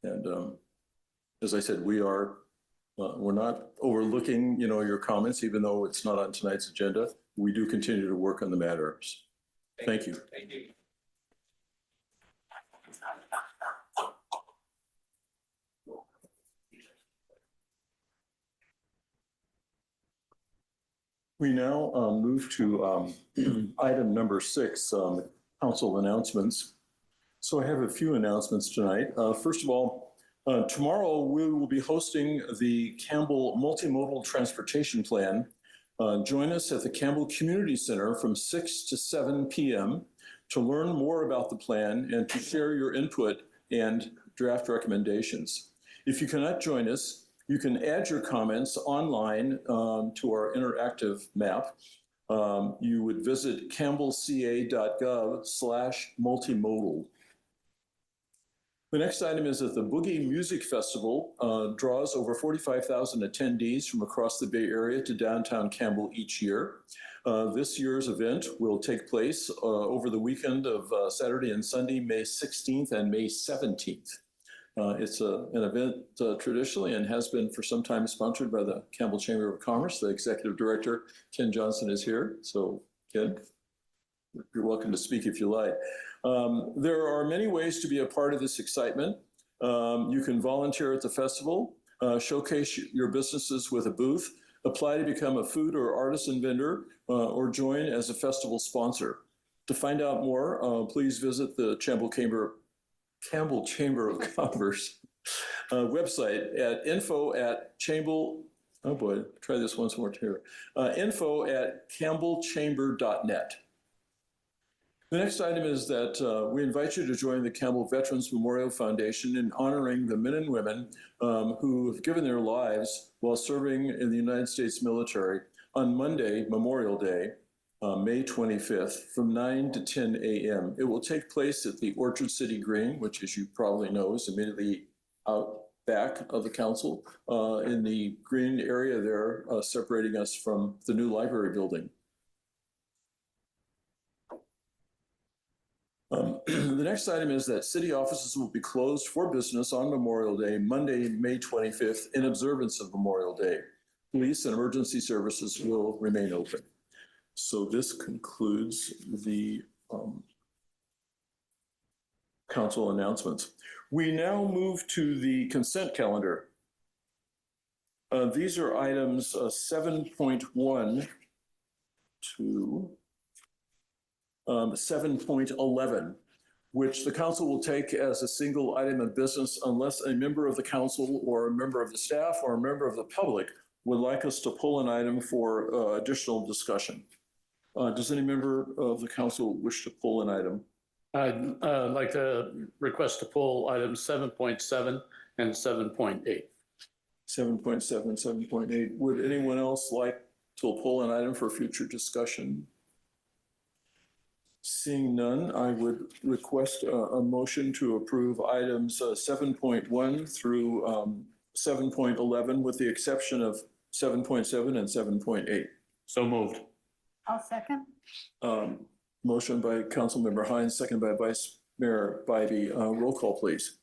A: And as I said, we're not overlooking, your comments, even though it's not on tonight's agenda. We do continue to work on the matters. Thank you.
F: Thank you.
A: We now move to item number 6, council announcements. So I have a few announcements tonight. First of all, tomorrow we will be hosting the Campbell Multimodal Transportation Plan. Join us at the Campbell Community Center from 6 to 7 p.m. to learn more about the plan and to share your input and draft recommendations. If you cannot join us, you can add your comments online to our interactive map. You would visit campbellca.gov/multimodal. The next item is that the Boogie Music Festival draws over 45,000 attendees from across the Bay Area to downtown Campbell each year. This year's event will take place over the weekend of Saturday and Sunday, May 16th and May 17th. It's an event traditionally and has been for some time sponsored by the Campbell Chamber of Commerce. The executive director, Ken Johnson, is here. So, Ken, you're welcome to speak if you like. There are many ways to be a part of this excitement. You can volunteer at the festival, showcase your businesses with a booth, apply to become a food or artisan vendor, or join as a festival sponsor. To find out more, please visit the Campbell Chamber of Commerce website at info@campbell. Oh boy, try this once more here. info@campbellchamber.net. The next item is that we invite you to join the Campbell Veterans Memorial Foundation in honoring the men and women who have given their lives while serving in the United States military on Monday, Memorial Day, May 25th, from 9 to 10 a.m. It will take place at the Orchard City Green, which, as you probably know, is immediately out back of the council in the green area there, separating us from the new library building. The next item is that city offices will be closed for business on Memorial Day, Monday, May 25th, in observance of Memorial Day. Police and emergency services will remain open. So this concludes the council announcements. We now move to the consent calendar. These are items 7.1 to 7.11, which the council will take as a single item of business unless a member of the council or a member of the staff or a member of the public would like us to pull an item for additional discussion. Does any member of the council wish to pull an item?
D: I'd like to request to pull items 7.7 and 7.8.
A: 7.7, 7.8. Would anyone else like to pull an item for future discussion? Seeing none, I would request a motion to approve items 7.1 through 7.11 with the exception of 7.7 and 7.8.
D: So moved.
P: I'll second.
A: Motion by Councilmember Hines, second by Vice Mayor Bybee. Roll call, please.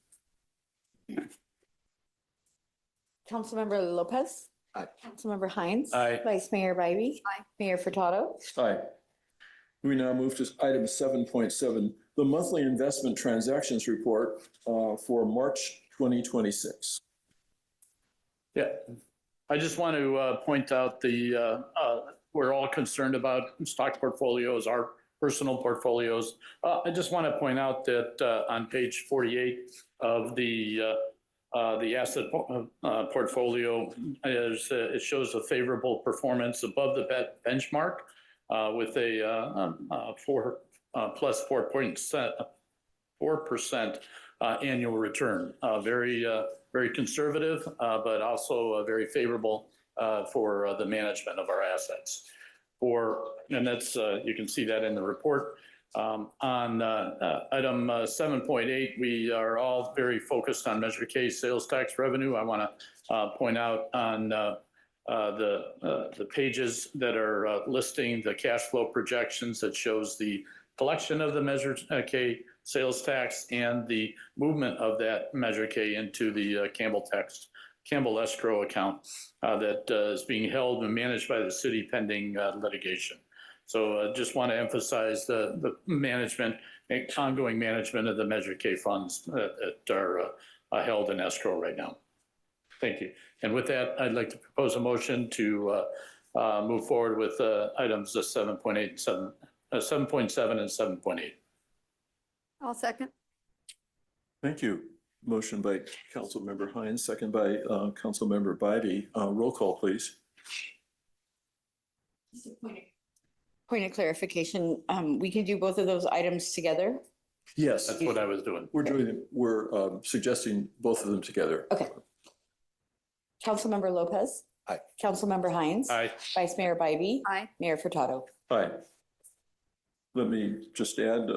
B: Councilmember Lopez.
L: Aye.
B: Councilmember Hines.
D: Aye.
B: Vice Mayor Bybee.
K: Aye.
B: Mayor Furtado.
A: Aye. We now move to item 7.7, the monthly investment transactions report for March 2026.
D: Yeah, I just want to point out we're all concerned about stock portfolios, our personal portfolios. I just want to point out that on page 48 of the asset portfolio, it shows a favorable performance above the benchmark with a plus 4.4% annual return. Very conservative, but also very favorable for the management of our assets. And that's you can see that in the report. On item 7.8, we are all very focused on Measure K sales tax revenue. I want to point out on the pages that are listing the cash flow projections that shows the collection of the Measure K sales tax and the movement of that Measure K into the Campbell escrow account that is being held and managed by the city pending litigation. So I just want to emphasize the management, ongoing management of the Measure K funds that are held in escrow right now. Thank you. And with that, I'd like to propose a motion to move forward with items 7.8, 7.7 and 7.8.
K: I'll second.
A: Thank you. Motion by Councilmember Hines, second by Councilmember Bybee. Roll call, please.
B: Point of clarification, we can do both of those items together?
A: Yes.
D: That's what I was doing.
A: We're suggesting both of them together.
B: Okay. Councilmember Lopez.
L: Aye.
B: Councilmember Hines.
D: Aye.
B: Vice Mayor Bybee.
K: Aye.
B: Mayor Furtado.
A: Aye. Let me just add,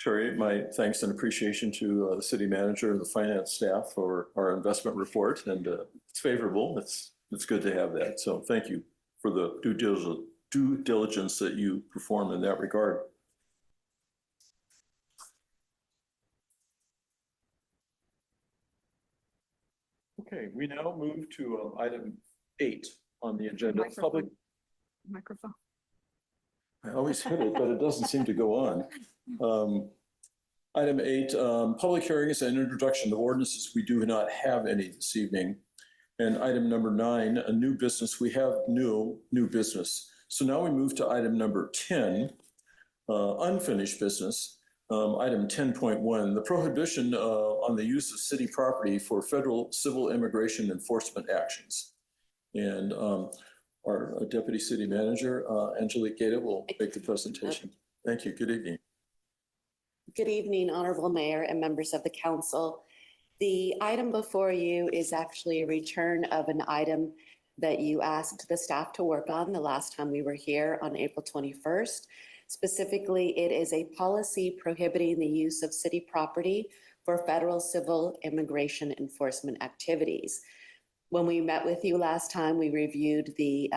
A: Terry, my thanks and appreciation to the city manager and the finance staff for our investment report. And it's favorable. It's good to have that. So thank you for the due diligence that you perform in that regard. Okay, we now move to item 8 on the agenda.
K: Microphone.
A: I always hit it, but it doesn't seem to go on. Item 8, public hearings and introduction of ordinances. We do not have any this evening. And item number 9, a new business. We have new business. So now we move to item number 10, unfinished business. Item 10.1, the prohibition on the use of city property for federal civil immigration enforcement actions. And our Deputy City Manager, Angelique Gaeta, will make the presentation. Thank you. Good evening.
R: Good evening, Honorable Mayor and members of the council. The item before you is actually a return of an item that you asked the staff to work on the last time we were here on April 21st. Specifically, it is a policy prohibiting the use of city property for federal civil immigration enforcement activities. When we met with you last time, we reviewed the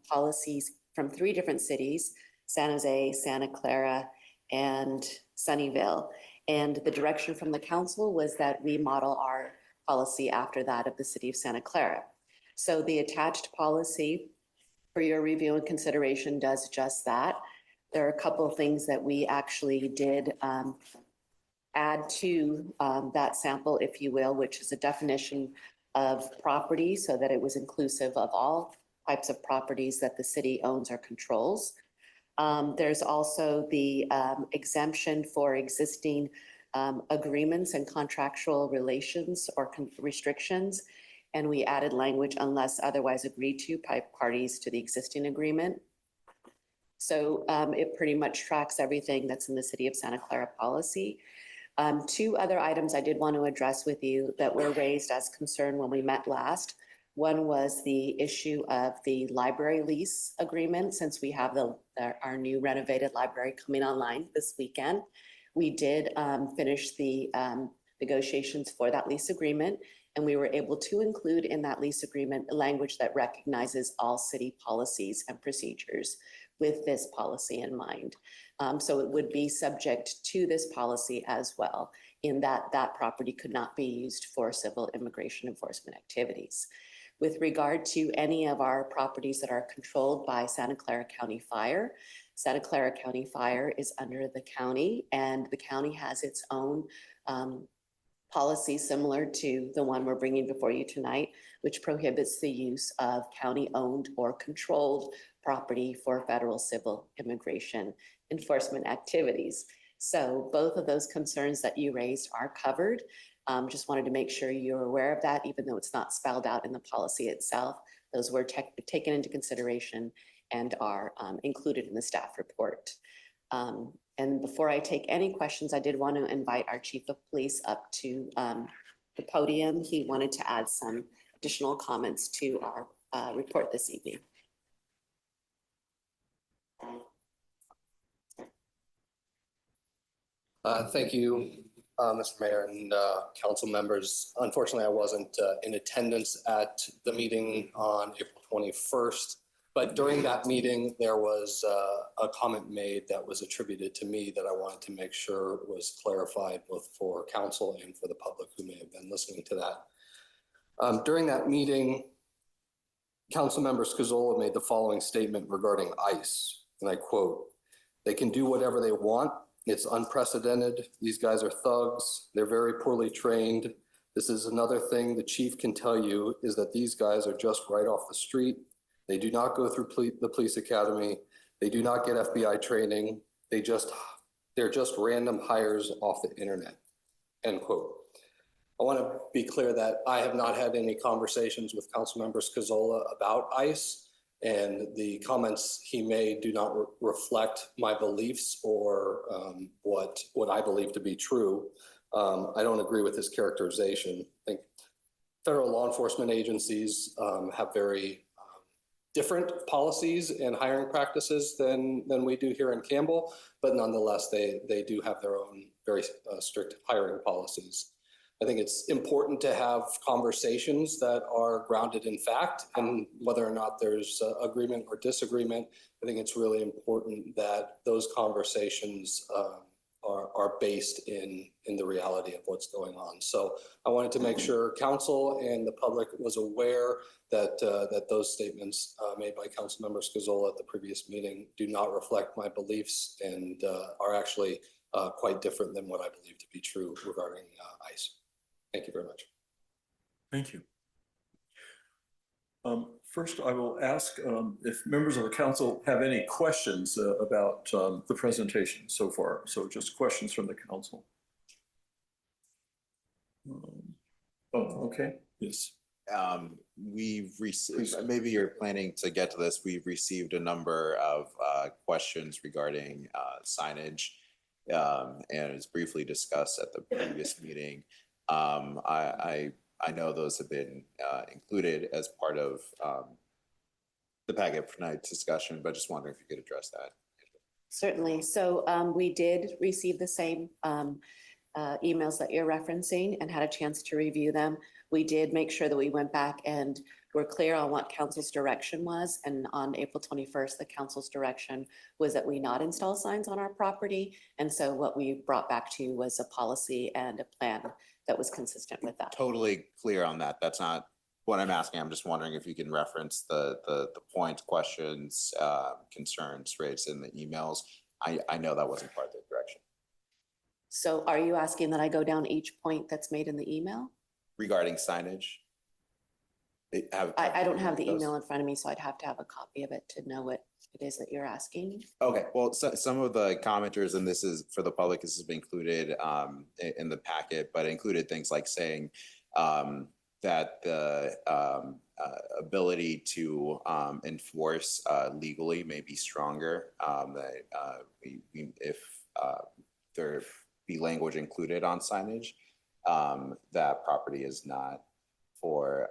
R: policies from 3 different cities, San Jose, Santa Clara, and Sunnyvale. And the direction from the council was that we model our policy after that of the city of Santa Clara. So the attached policy for your review and consideration does just that. There are a couple of things that we actually did add to that sample, if you will, which is a definition of property so that it was inclusive of all types of properties that the city owns or controls. There's also the exemption for existing agreements and contractual relations or restrictions. And we added language unless otherwise agreed to by parties to the existing agreement. So it pretty much tracks everything that's in the City of Santa Clara policy. Two other items I did want to address with you that were raised as concern when we met last. One was the issue of the library lease agreement, since we have our new renovated library coming online this weekend. We did finish the negotiations for that lease agreement, and we were able to include in that lease agreement a language that recognizes all city policies and procedures with this policy in mind. So it would be subject to this policy as well, in that that property could not be used for civil immigration enforcement activities. With regard to any of our properties that are controlled by Santa Clara County Fire, Santa Clara County Fire is under the county, and the county has its own policy similar to the one we're bringing before you tonight, which prohibits the use of county-owned or controlled property for federal civil immigration enforcement activities. So both of those concerns that you raised are covered. Just wanted to make sure you're aware of that, even though it's not spelled out in the policy itself. Those were taken into consideration and are included in the staff report. And before I take any questions, I did want to invite our Chief of Police up to the podium. He wanted to add some additional comments to our report this evening.
S: Thank you, Mr. Mayor and council members. Unfortunately, I wasn't in attendance at the meeting on April 21st, but during that meeting, there was a comment made that was attributed to me that I wanted to make sure was clarified both for council and for the public who may have been listening to that. During that meeting, Councilmember Scazola made the following statement regarding ICE, and I quote, "They can do whatever they want. It's unprecedented. These guys are thugs. They're very poorly trained. This is another thing the chief can tell you is that these guys are just right off the street. They do not go through the police academy. They do not get FBI training. They're just random hires off the internet," end quote. I want to be clear that I have not had any conversations with Councilmember Scazola about ICE, and the comments he made do not reflect my beliefs or what I believe to be true. I don't agree with his characterization. I think federal law enforcement agencies have very different policies and hiring practices than we do here in Campbell, but nonetheless, they do have their own very strict hiring policies. I think it's important to have conversations that are grounded in fact, and whether or not there's agreement or disagreement, I think it's really important that those conversations are based in the reality of what's going on. So I wanted to make sure council and the public was aware that those statements made by Councilmember Scazola at the previous meeting do not reflect my beliefs and are actually quite different than what I believe to be true regarding ICE. Thank you very much.
A: Thank you. First, I will ask if members of the council have any questions about the presentation so far. So just questions from the council. Okay, yes.
E: We've received, maybe you're planning to get to this, we've received a number of questions regarding signage, and it's briefly discussed at the previous meeting. I know those have been included as part of the packet for tonight's discussion, but just wondering if you could address that.
R: Certainly. So we did receive the same emails that you're referencing and had a chance to review them. We did make sure that we went back and were clear on what council's direction was. And on April 21st, the council's direction was that we not install signs on our property. And so what we brought back to you was a policy and a plan that was consistent with that.
E: Totally clear on that. That's not what I'm asking. I'm just wondering if you can reference the points, questions, concerns raised in the emails. I know that wasn't part of the direction.
R: So are you asking that I go down each point that's made in the email?
E: Regarding signage?
R: I don't have the email in front of me, so I'd have to have a copy of it to know what it is that you're asking.
E: Okay, well, some of the commenters, and this is for the public, this has been included in the packet, but included things like saying that the ability to enforce legally may be stronger. That if there be language included on signage, that property is not for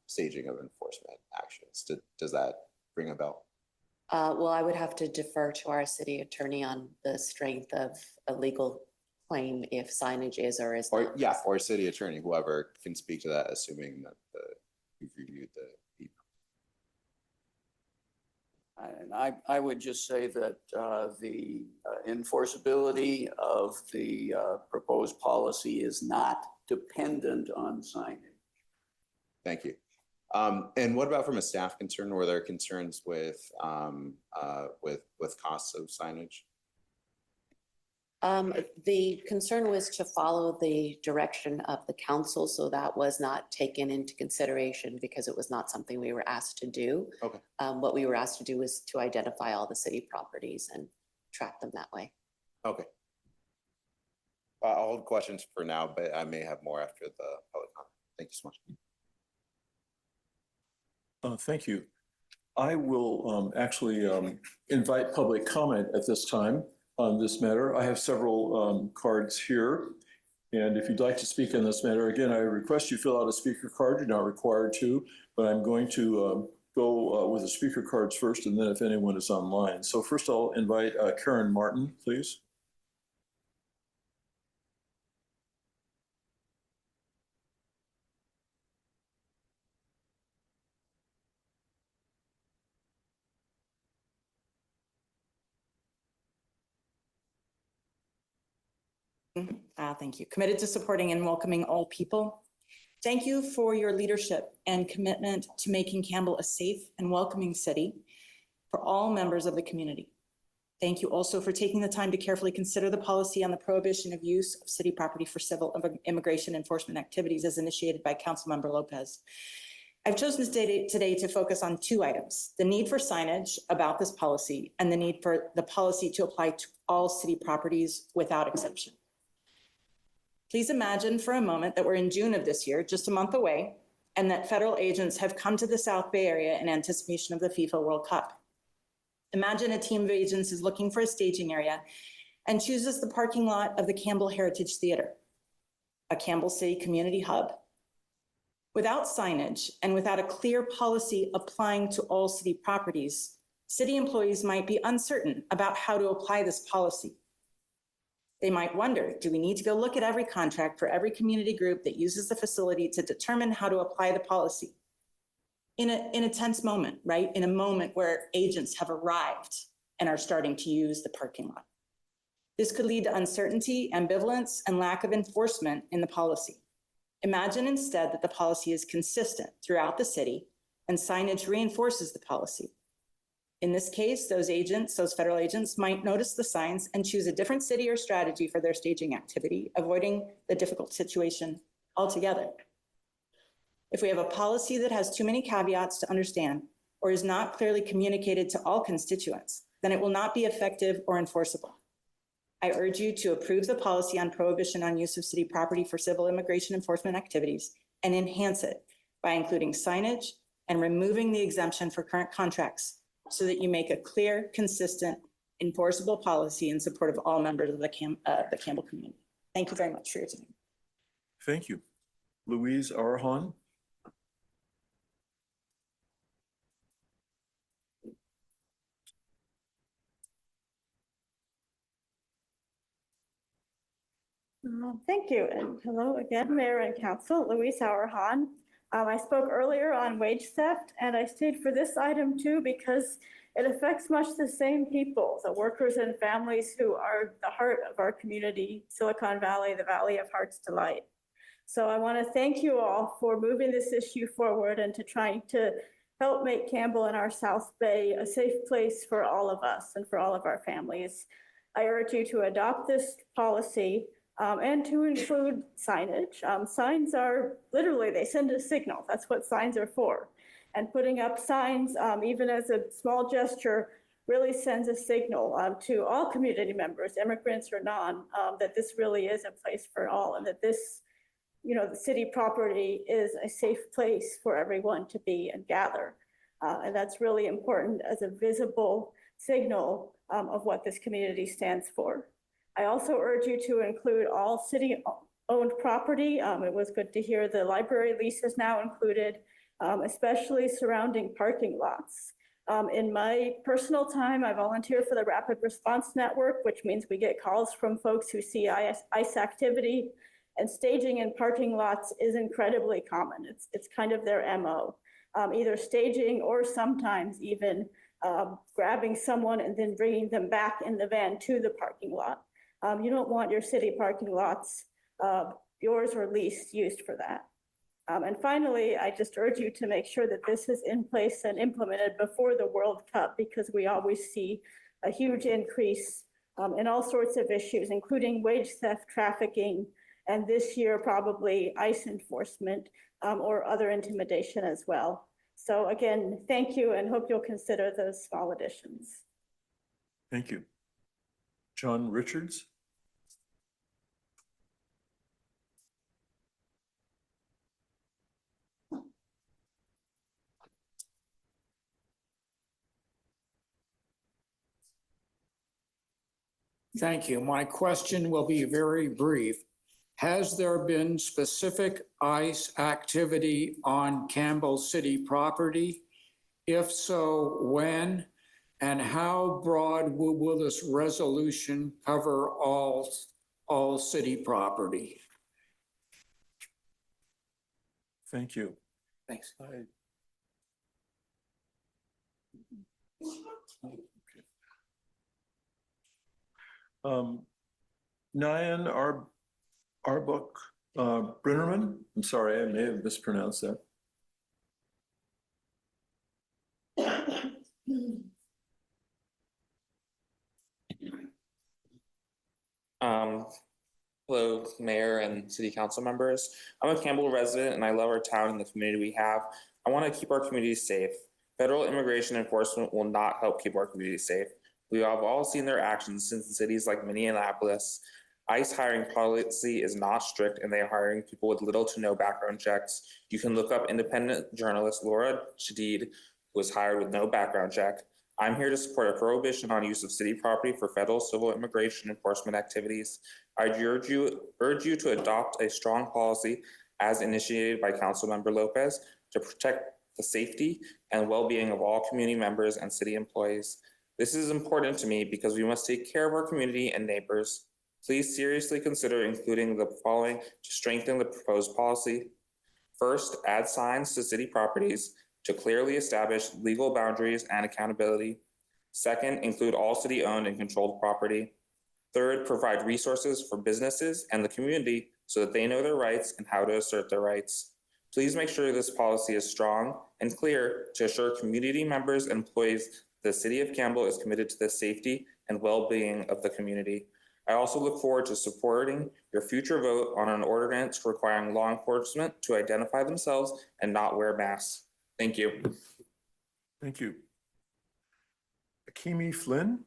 E: staging of enforcement actions. Does that ring a bell?
R: Well, I would have to defer to our city attorney on the strength of a legal claim if signage is or is not.
E: Yeah, or city attorney, whoever can speak to that, assuming that you've reviewed the.
T: And I would just say that the enforceability of the proposed policy is not dependent on signage.
E: Thank you. And what about from a staff concern? Were there concerns with costs of signage?
R: The concern was to follow the direction of the council, so that was not taken into consideration because it was not something we were asked to do.
E: Okay.
R: What we were asked to do was to identify all the city properties and track them that way.
E: Okay. I'll hold questions for now, but I may have more after the public comment. Thank you so much.
A: Thank you. I will actually invite public comment at this time on this matter. I have several cards here. And if you'd like to speak on this matter, again, I request you fill out a speaker card. You're not required to, but I'm going to go with the speaker cards first, and then if anyone is online. So first I'll invite Karen Martin, please.
U: Thank you. Committed to supporting and welcoming all people. Thank you for your leadership and commitment to making Campbell a safe and welcoming city for all members of the community. Thank you also for taking the time to carefully consider the policy on the prohibition of use of city property for civil immigration enforcement activities as initiated by Councilmember Lopez. I've chosen today to focus on two items: the need for signage about this policy and the need for the policy to apply to all city properties without exception. Please imagine for a moment that we're in June of this year, just a month away, and that federal agents have come to the South Bay Area in anticipation of the FIFA World Cup. Imagine a team of agents is looking for a staging area and chooses the parking lot of the Campbell Heritage Theater, a Campbell City community hub. Without signage and without a clear policy applying to all city properties, city employees might be uncertain about how to apply this policy. They might wonder, do we need to go look at every contract for every community group that uses the facility to determine how to apply the policy? In a tense moment, right? In a moment where agents have arrived and are starting to use the parking lot. This could lead to uncertainty, ambivalence, and lack of enforcement in the policy. Imagine instead that the policy is consistent throughout the city and signage reinforces the policy. In this case, those federal agents might notice the signs and choose a different city or strategy for their staging activity, avoiding the difficult situation altogether. If we have a policy that has too many caveats to understand or is not clearly communicated to all constituents, then it will not be effective or enforceable. I urge you to approve the policy on prohibition on use of city property for civil immigration enforcement activities and enhance it by including signage and removing the exemption for current contracts so that you make a clear, consistent, enforceable policy in support of all members of the Campbell community. Thank you very much for your time.
A: Thank you. Louise Arahan.
V: Thank you, and hello again, Mayor and Council. Louise Auerhahn. I spoke earlier on wage theft, and I stayed for this item too because it affects much the same people, the workers and families who are the heart of our community, Silicon Valley, the Valley of Heart's Delight. So I want to thank you all for moving this issue forward and to trying to help make Campbell and our South Bay a safe place for all of us and for all of our families. I urge you to adopt this policy and to include signage. Signs are literally, they send a signal. That's what signs are for. And putting up signs, even as a small gesture, really sends a signal to all community members, immigrants or non, that this really is a place for all, and that this, the city property is a safe place for everyone to be and gather. And that's really important as a visible signal of what this community stands for. I also urge you to include all city-owned property. It was good to hear the library lease is now included, especially surrounding parking lots. In my personal time, I volunteer for the Rapid Response Network, which means we get calls from folks who see ICE activity, and staging in parking lots is incredibly common. It's kind of their MO, either staging or sometimes even grabbing someone and then bringing them back in the van to the parking lot. You don't want your city parking lots, yours or leased, used for that. And finally, I just urge you to make sure that this is in place and implemented before the World Cup, because we always see a huge increase in all sorts of issues, including wage theft, trafficking, and this year probably ICE enforcement or other intimidation as well. So again, thank you, and hope you'll consider those small additions.
A: Thank you. John Richards.
G: Thank you. My question will be very brief. Has there been specific ICE activity on Campbell City property? If so, when? And how broad will this resolution cover all city property?
A: Thank you.
G: Thanks.
A: Nyan Arbuk Brinnerman. I'm sorry, I may have mispronounced that.
J: Hello, Mayor and City Council members. I'm a Campbell resident and I love our town and the community we have. I want to keep our community safe. Federal immigration enforcement will not help keep our community safe. We have all seen their actions since in cities like Minneapolis. ICE hiring policy is not strict and they are hiring people with little to no background checks. You can look up independent journalist Laura Shadid, who was hired with no background check. I'm here to support a prohibition on use of city property for federal civil immigration enforcement activities. I urge you to adopt a strong policy as initiated by Councilmember Lopez to protect the safety and well-being of all community members and city employees. This is important to me because we must take care of our community and neighbors. Please seriously consider including the following to strengthen the proposed policy. First, add signs to city properties to clearly establish legal boundaries and accountability. Second, include all city-owned and controlled property. Third, provide resources for businesses and the community so that they know their rights and how to assert their rights. Please make sure this policy is strong and clear to assure community members and employees the City of Campbell is committed to the safety and well-being of the community. I also look forward to supporting your future vote on an ordinance requiring law enforcement to identify themselves and not wear masks. Thank you.
A: Thank you. Akimi Flynn.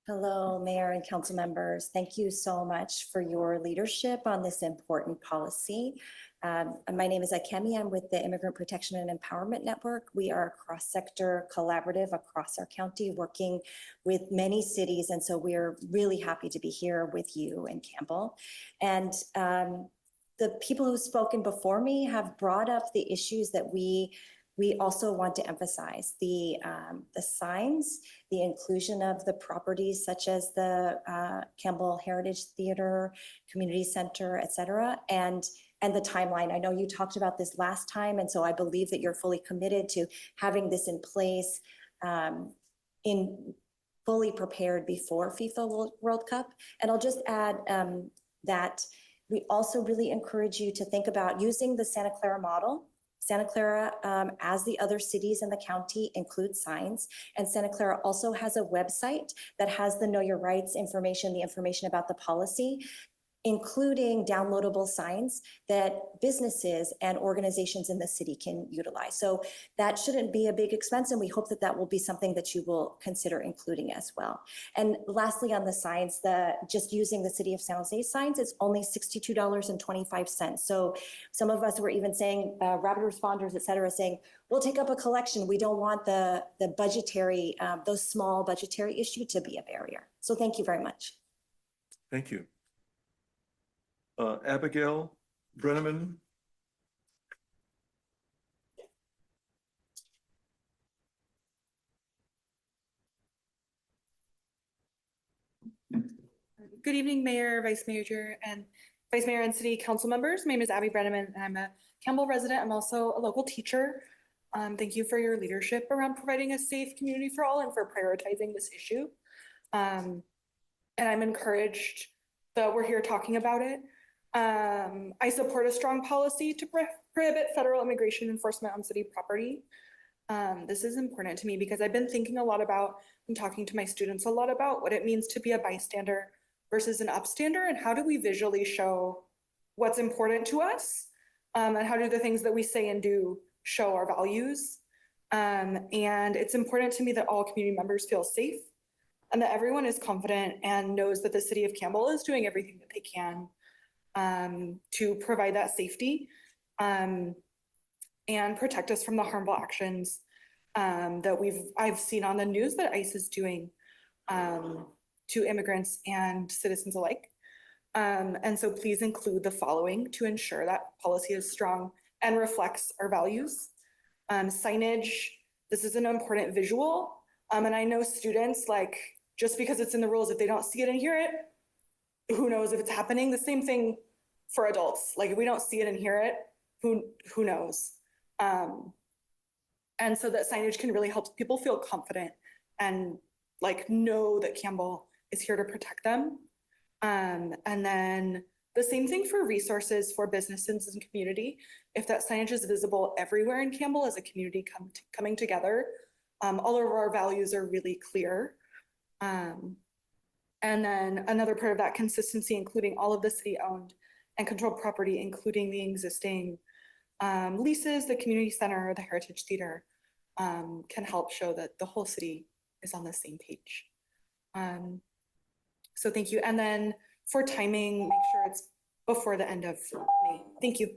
W: Hello, Mayor and council members. Thank you so much for your leadership on this important policy. My name is Akemi. I'm with the Immigrant Protection and Empowerment Network. We are a cross-sector collaborative across our county, working with many cities. And so we're really happy to be here with you in Campbell. And the people who've spoken before me have brought up the issues that we also want to emphasize, the signs, the inclusion of the properties such as the Campbell Heritage Theater, Community Center, et cetera, and the timeline. I know you talked about this last time, and so I believe that you're fully committed to having this in place, fully prepared before FIFA World Cup. And I'll just add that we also really encourage you to think about using the Santa Clara model. Santa Clara, as the other cities in the county, includes signs. And Santa Clara also has a website that has the Know Your Rights information, the information about the policy, including downloadable signs that businesses and organizations in the city can utilize. So that shouldn't be a big expense, and we hope that that will be something that you will consider including as well. And lastly, on the signs, just using the City of San Jose signs, it's only $62.25. So some of us were even saying, rapid responders, et cetera, saying, we'll take up a collection. We don't want the budgetary, those small budgetary issue to be a barrier. So thank you very much.
A: Thank you. Abigail Brenneman.
C: Good evening, Mayor, Vice Mayor, and City Council members. My name is Abby Brenneman, and I'm a Campbell resident. I'm also a local teacher. Thank you for your leadership around providing a safe community for all and for prioritizing this issue. And I'm encouraged that we're here talking about it. I support a strong policy to prohibit federal immigration enforcement on city property. This is important to me because I've been thinking a lot about and talking to my students a lot about what it means to be a bystander versus an upstander, and how do we visually show what's important to us, and how do the things that we say and do show our values. And it's important to me that all community members feel safe and that everyone is confident and knows that the city of Campbell is doing everything that they can to provide that safety and protect us from the harmful actions that I've seen on the news that ICE is doing to immigrants and citizens alike. And so please include the following to ensure that policy is strong and reflects our values. Signage, this is an important visual. And I know students, like, just because it's in the rules, if they don't see it and hear it, who knows if it's happening? The same thing for adults. Like, if we don't see it and hear it, who knows? And so that signage can really help people feel confident and like know that Campbell is here to protect them. And then the same thing for resources for businesses and community. If that signage is visible everywhere in Campbell as a community coming together, all of our values are really clear. And then another part of that consistency, including all of the city-owned and controlled property, including the existing leases, the community center, the Heritage Theater, can help show that the whole city is on the same page. So thank you. And then for timing, make sure it's before the end of May. Thank you.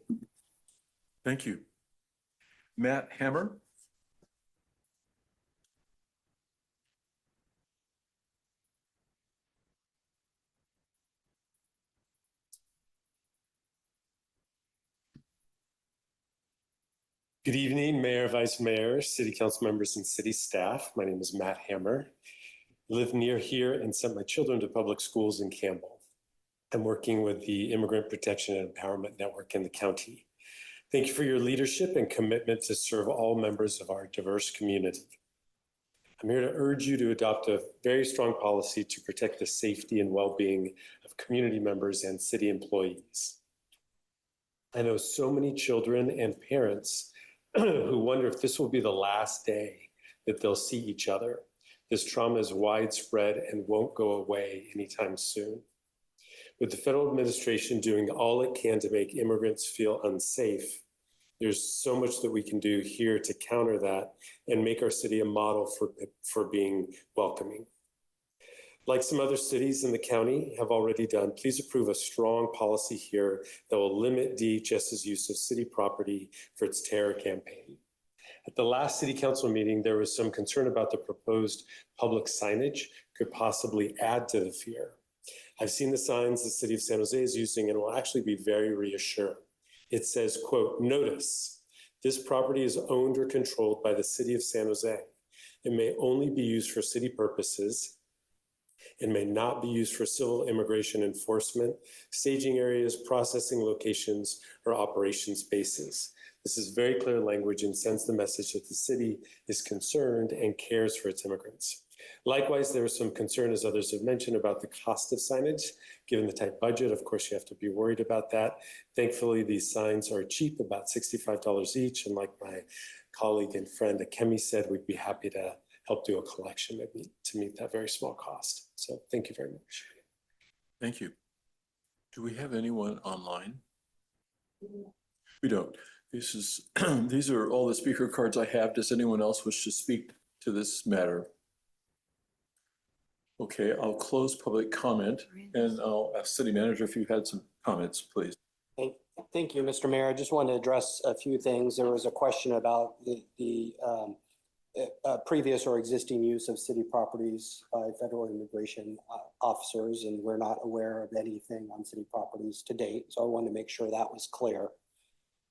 A: Thank you. Matt Hammer.
H: Good evening, Mayor, Vice Mayor, City Council members, and city staff. My name is Matt Hammer. I live near here and sent my children to public schools in Campbell. I'm working with the Immigrant Protection and Empowerment Network in the county. Thank you for your leadership and commitment to serve all members of our diverse community. I'm here to urge you to adopt a very strong policy to protect the safety and well-being of community members and city employees. I know so many children and parents who wonder if this will be the last day that they'll see each other. This trauma is widespread and won't go away anytime soon. With the federal administration doing all it can to make immigrants feel unsafe, there's so much that we can do here to counter that and make our city a model for being welcoming. Like some other cities in the county have already done, please approve a strong policy here that will limit DHS's use of city property for its terror campaign. At the last city council meeting, there was some concern about the proposed public signage could possibly add to the fear. I've seen the signs the city of San Jose is using and will actually be very reassuring. It says, quote, "Notice, this property is owned or controlled by the city of San Jose. It may only be used for city purposes and may not be used for civil immigration enforcement, staging areas, processing locations, or operation spaces." This is very clear language and sends the message that the city is concerned and cares for its immigrants. Likewise, there was some concern, as others have mentioned, about the cost of signage. Given the tight budget, of course, you have to be worried about that. Thankfully, these signs are cheap, about $65 each. And like my colleague and friend Akemi said, we'd be happy to help do a collection to meet that very small cost. So thank you very much.
A: Thank you. Do we have anyone online? We don't. These are all the speaker cards I have. Does anyone else wish to speak to this matter? Okay, I'll close public comment and I'll ask City Manager if you had some comments, please.
I: Thank you, Mr. Mayor. I just wanted to address a few things. There was a question about the previous or existing use of city properties by federal immigration officers, and we're not aware of anything on city properties to date. So I wanted to make sure that was clear.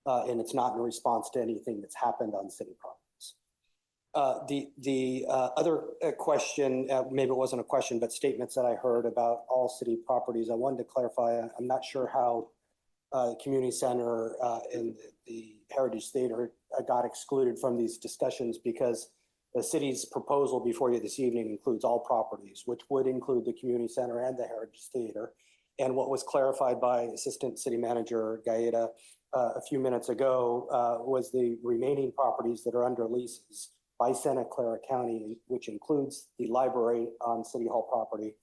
I: And it's not in response to anything that's happened on city properties. The other question, maybe it wasn't a question, but statements that I heard about all city properties, I wanted to clarify. I'm not sure how community center and the Heritage Theater got excluded from these discussions, because the city's proposal before you this evening includes all properties, which would include the community center and the Heritage Theater. And what was clarified by Assistant City Manager Gaeta a few minutes ago was the remaining properties that are under leases by Santa Clara County, which includes the library on City Hall property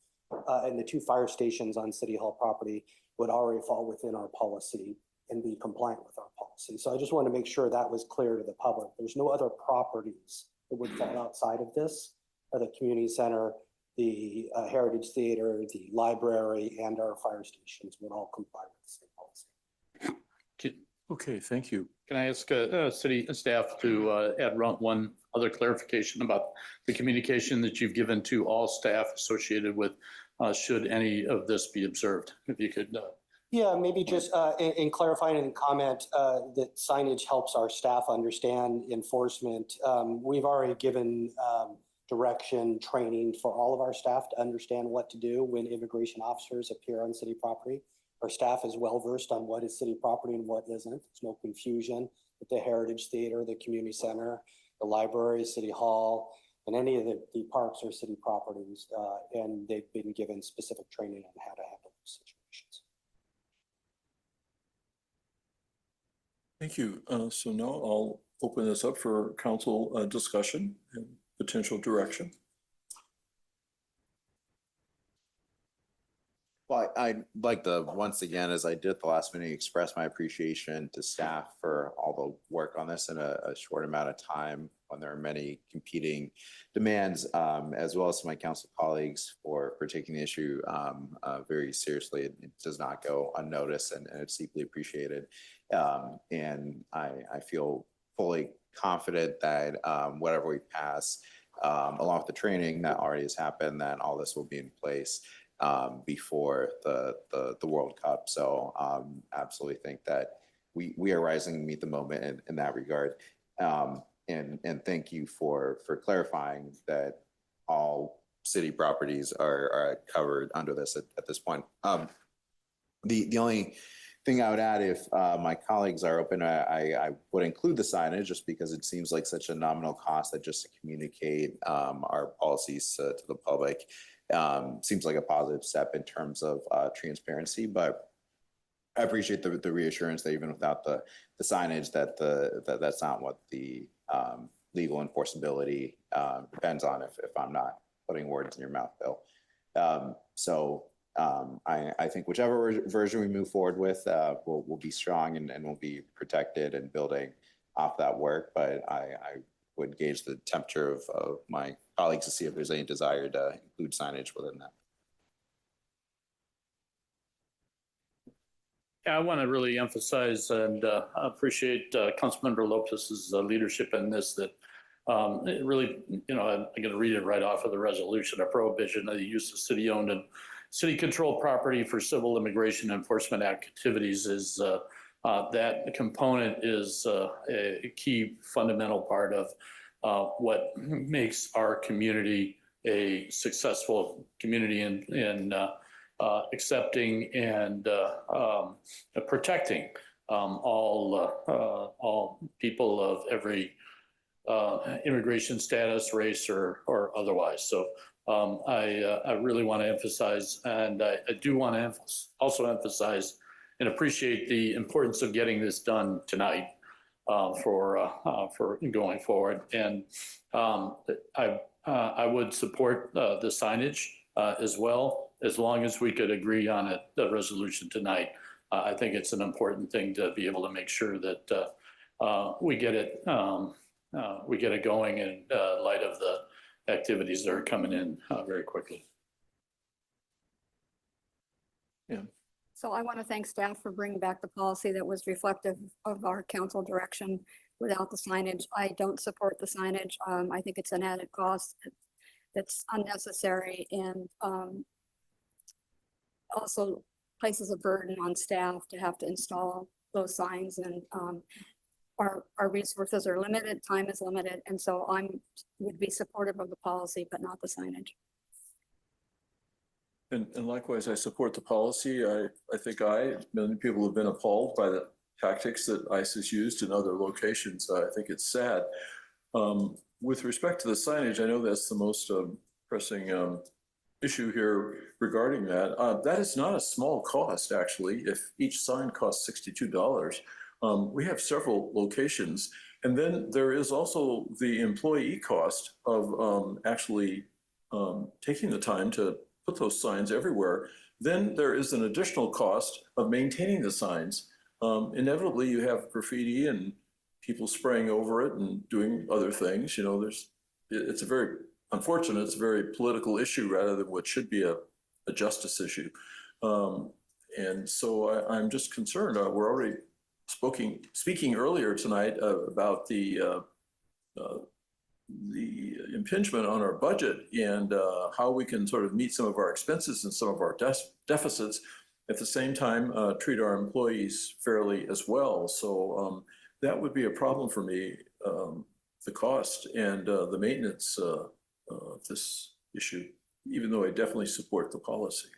I: and the 2 fire stations on City Hall property, would already fall within our policy and be compliant with our policy. So I just want to make sure that was clear to the public. There's no other properties that would fall outside of this, the community center, the Heritage Theater, the library, and our fire stations would all comply with the state policy.
A: Okay, thank you.
D: Can I ask city staff to add one other clarification about the communication that you've given to all staff associated with should any of this be observed? If you could.
I: Yeah, maybe just in clarifying and comment that signage helps our staff understand enforcement. We've already given direction, training for all of our staff to understand what to do when immigration officers appear on city property. Our staff is well versed on what is city property and what isn't. There's no confusion with the Heritage Theater, the community center, the library, City Hall, and any of the parks or city properties. And they've been given specific training on how to handle those situations.
A: Thank you. So now I'll open this up for council discussion and potential direction.
E: Well, I'd like to, once again, as I did the last meeting, express my appreciation to staff for all the work on this in a short amount of time when there are many competing demands, as well as to my council colleagues for taking the issue very seriously. It does not go unnoticed, and it's deeply appreciated. And I feel fully confident that whatever we pass, along with the training that already has happened, that all this will be in place before the World Cup. So absolutely think that we are rising to meet the moment in that regard. And thank you for clarifying that all city properties are covered under this at this point. The only thing I would add, if my colleagues are open, I would include the signage, just because it seems like such a nominal cost that just to communicate our policies to the public seems like a positive step in terms of transparency. But I appreciate the reassurance that even without the signage, that's not what the legal enforceability depends on, if I'm not putting words in your mouth, Bill. I think whichever version we move forward with will be strong and will be protected and building off that work. But I would gauge the temperature of my colleagues to see if there's any desire to include signage within that.
D: Yeah, I want to really emphasize and appreciate Councilmember Lopez's leadership in this, that it really, I'm going to read it right off of the resolution. A prohibition of the use of city-owned and city-controlled property for civil immigration enforcement activities is that component is a key fundamental part of what makes our community a successful community in accepting and protecting all people of every immigration status, race, or otherwise. So I really want to emphasize, and I do want to also emphasize and appreciate the importance of getting this done tonight for going forward. And I would support the signage as well, as long as we could agree on it, the resolution tonight. I think it's an important thing to be able to make sure that we get it going in light of the activities that are coming in very quickly.
A: Yeah.
K: So I want to thank staff for bringing back the policy that was reflective of our council direction without the signage. I don't support the signage. I think it's an added cost that's unnecessary and also places a burden on staff to have to install those signs, and our resources are limited, time is limited, and so would be supportive of the policy, but not the signage.
A: And likewise, I support the policy. I think many people have been appalled by the tactics that ICE has used in other locations. I think it's sad. With respect to the signage, I know that's the most pressing issue here regarding that. That is not a small cost, actually. If each sign costs $62, we have several locations. And then there is also the employee cost of actually taking the time to put those signs everywhere. Then there is an additional cost of maintaining the signs. Inevitably, you have graffiti and people spraying over it and doing other things. You know, it's a very unfortunate, it's a very political issue rather than what should be a justice issue. And so I'm just concerned. We're already speaking earlier tonight about the impingement on our budget and how we can sort of meet some of our expenses and some of our deficits, at the same time treat our employees fairly as well. So that would be a problem for me, the cost and the maintenance of this issue, even though I definitely support the policy.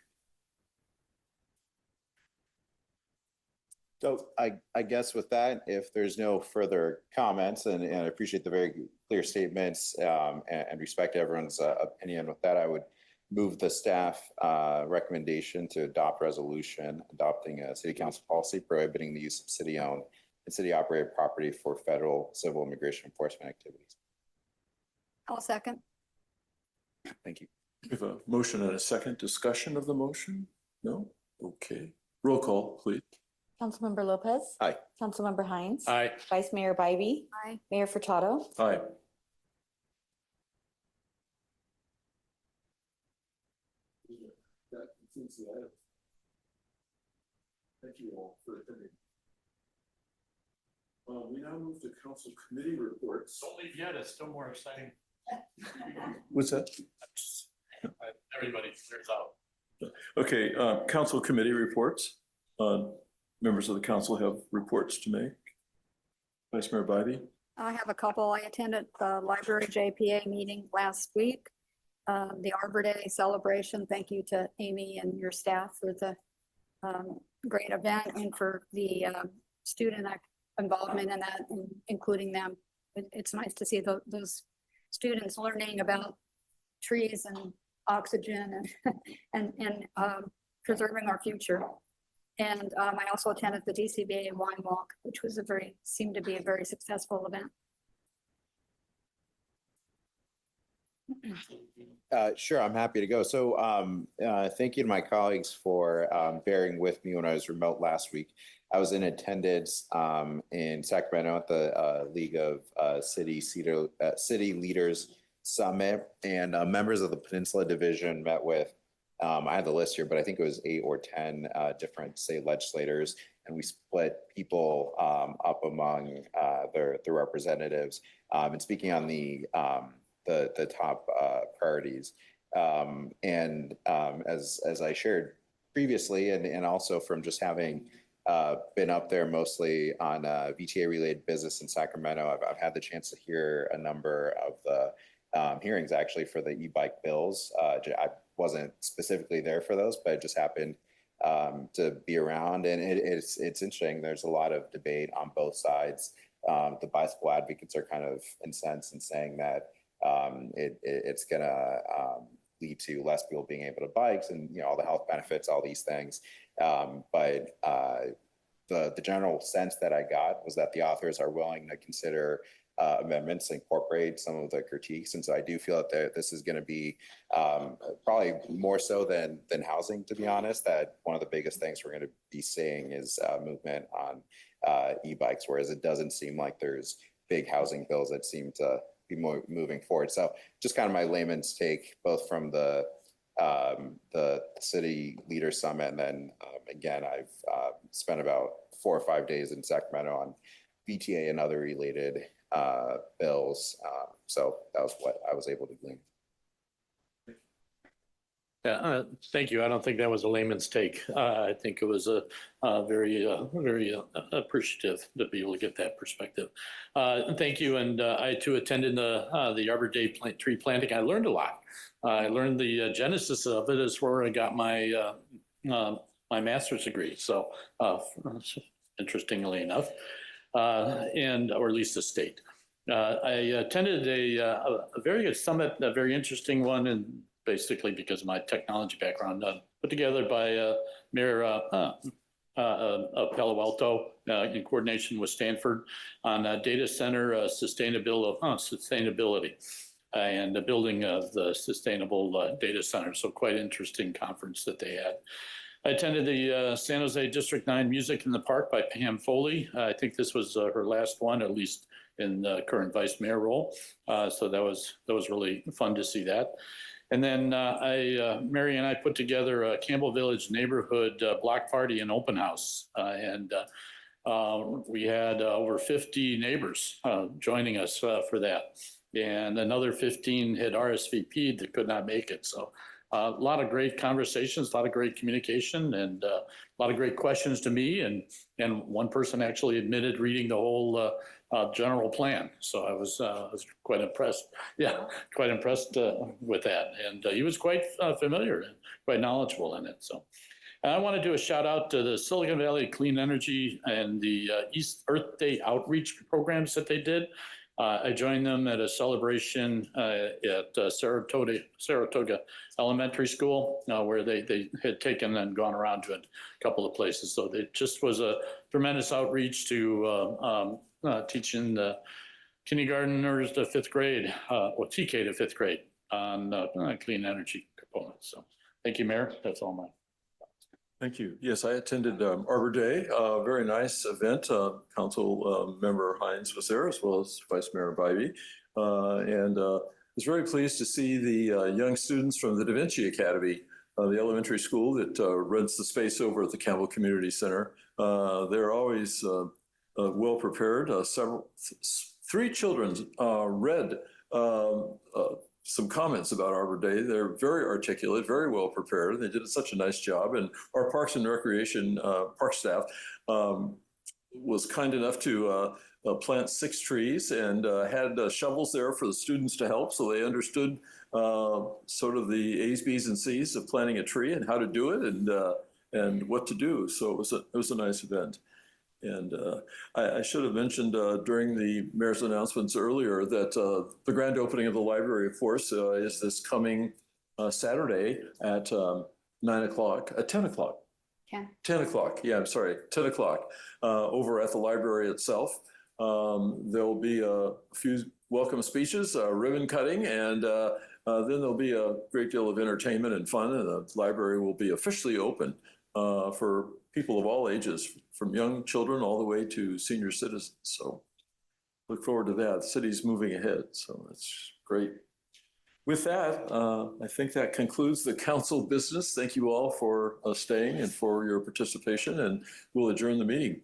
E: So I guess with that, if there's no further comments, and I appreciate the very clear statements and respect everyone's opinion, with that, I would move the staff recommendation to adopt resolution adopting a city council policy prohibiting the use of city-owned and city-operated property for federal civil immigration enforcement activities.
K: I'll second.
E: Thank you.
A: We have a motion and a second. Discussion of the motion? No? Okay. Roll call, please.
B: Councilmember Lopez.
E: Aye.
B: Councilmember Hines.
D: Aye.
B: Vice Mayor Bybee.
K: Aye.
B: Mayor Furtado.
A: Aye. Thank you all for attending. We now move to council committee reports.
D: Don't leave yet, it's still more exciting.
A: What's that?
D: Everybody clears out.
A: Okay, council committee reports. Members of the council have reports to make. Vice Mayor Bybee.
K: I have a couple. I attended the library JPA meeting last week. The Arbor Day celebration. Thank you to Amy and your staff for the great event and for the student involvement in that, and including them. It's nice to see those students learning about trees and oxygen and preserving our future. And I also attended the DCBA wine walk, which was seemed to be a very successful event.
E: Sure, I'm happy to go. So thank you to my colleagues for bearing with me when I was remote last week. I was in attendance in Sacramento at the League of City Leaders Summit, and members of the Peninsula Division met with, I have the list here, but I think it was 8 or 10 different state legislators, and we split people up among their representatives, and speaking on the top priorities. And as I shared previously, and also from just having been up there mostly on VTA-related business in Sacramento, I've had the chance to hear a number of the hearings actually for the e-bike bills. I wasn't specifically there for those, but it just happened to be around, and it's interesting. There's a lot of debate on both sides the bicycle advocates are kind of incensed and saying that it's going to lead to less people being able to bikes and, all the health benefits, all these things. But the general sense that I got was that the authors are willing to consider amendments to incorporate some of the critiques. And so I do feel that this is going to be probably more so than housing, to be honest, that one of the biggest things we're going to be seeing is movement on e-bikes, whereas it doesn't seem like there's big housing bills that seem to be moving forward. So just kind of my layman's take, both from the city leader summit, and then again, I've spent about 4 or 5 days in Sacramento on VTA and other related bills. So that was what I was able to glean.
D: Yeah, thank you. I don't think that was a layman's take. I think it was a very appreciative to be able to get that perspective. Thank you. And I too attended the Arbor Day tree planting. I learned a lot. I learned the genesis of it is where I got my my master's degree. So interestingly enough, or at least the state. I attended a very good summit, a very interesting one, and basically because of my technology background, put together by Mayor of Palo Alto in coordination with Stanford on data center sustainability and the building of the sustainable data center. So quite interesting conference that they had. I attended the San Jose District 9 Music in the Park by Pam Foley. I think this was her last one, at least in the current vice mayor role. So that was really fun to see that. And then Mary and I put together a Campbell Village neighborhood block party and open house. And we had over 50 neighbors joining us for that. And another 15 had RSVP'd that could not make it. So a lot of great conversations, a lot of great communication, and a lot of great questions to me. And one person actually admitted reading the whole general plan. So I was quite impressed. Yeah, quite impressed with that. And he was quite familiar and quite knowledgeable in it. So I want to do a shout out to the Silicon Valley Clean Energy and the East Earth Day outreach programs that they did. I joined them at a celebration at Saratoga Elementary School, where they had taken and gone around to a couple of places. So it just was a tremendous outreach to teaching the kindergartners to 5th grade, or TK to 5th grade on clean energy components. So thank you, Mayor. That's all mine.
A: Thank you. Yes, I attended Arbor Day, a very nice event. Council member Hines was there, as well as Vice Mayor Bybee. And was very pleased to see the young students from the Da Vinci Academy, the elementary school that rents the space over at the Campbell Community Center. They're always well prepared. 3 children read some comments about Arbor Day. They're very articulate, very well prepared. They did such a nice job. And our Parks and Recreation park staff was kind enough to plant 6 trees and had shovels there for the students to help. So they understood sort of the A's, B's, and C's of planting a tree and how to do it and what to do. So it was a nice event. And I should have mentioned during the mayor's announcements earlier that the grand opening of the library, of course, is this coming Saturday at 10 o'clock. 10 o'clock. Yeah, I'm sorry, 10 o'clock over at the library itself. There will be a few welcome speeches, ribbon cutting, and then there'll be a great deal of entertainment and fun. And the library will be officially open for people of all ages, from young children all the way to senior citizens. So look forward to that. The city's moving ahead, so that's great. With that, I think that concludes the council business. Thank you all for staying and for your participation, and we'll adjourn the meeting.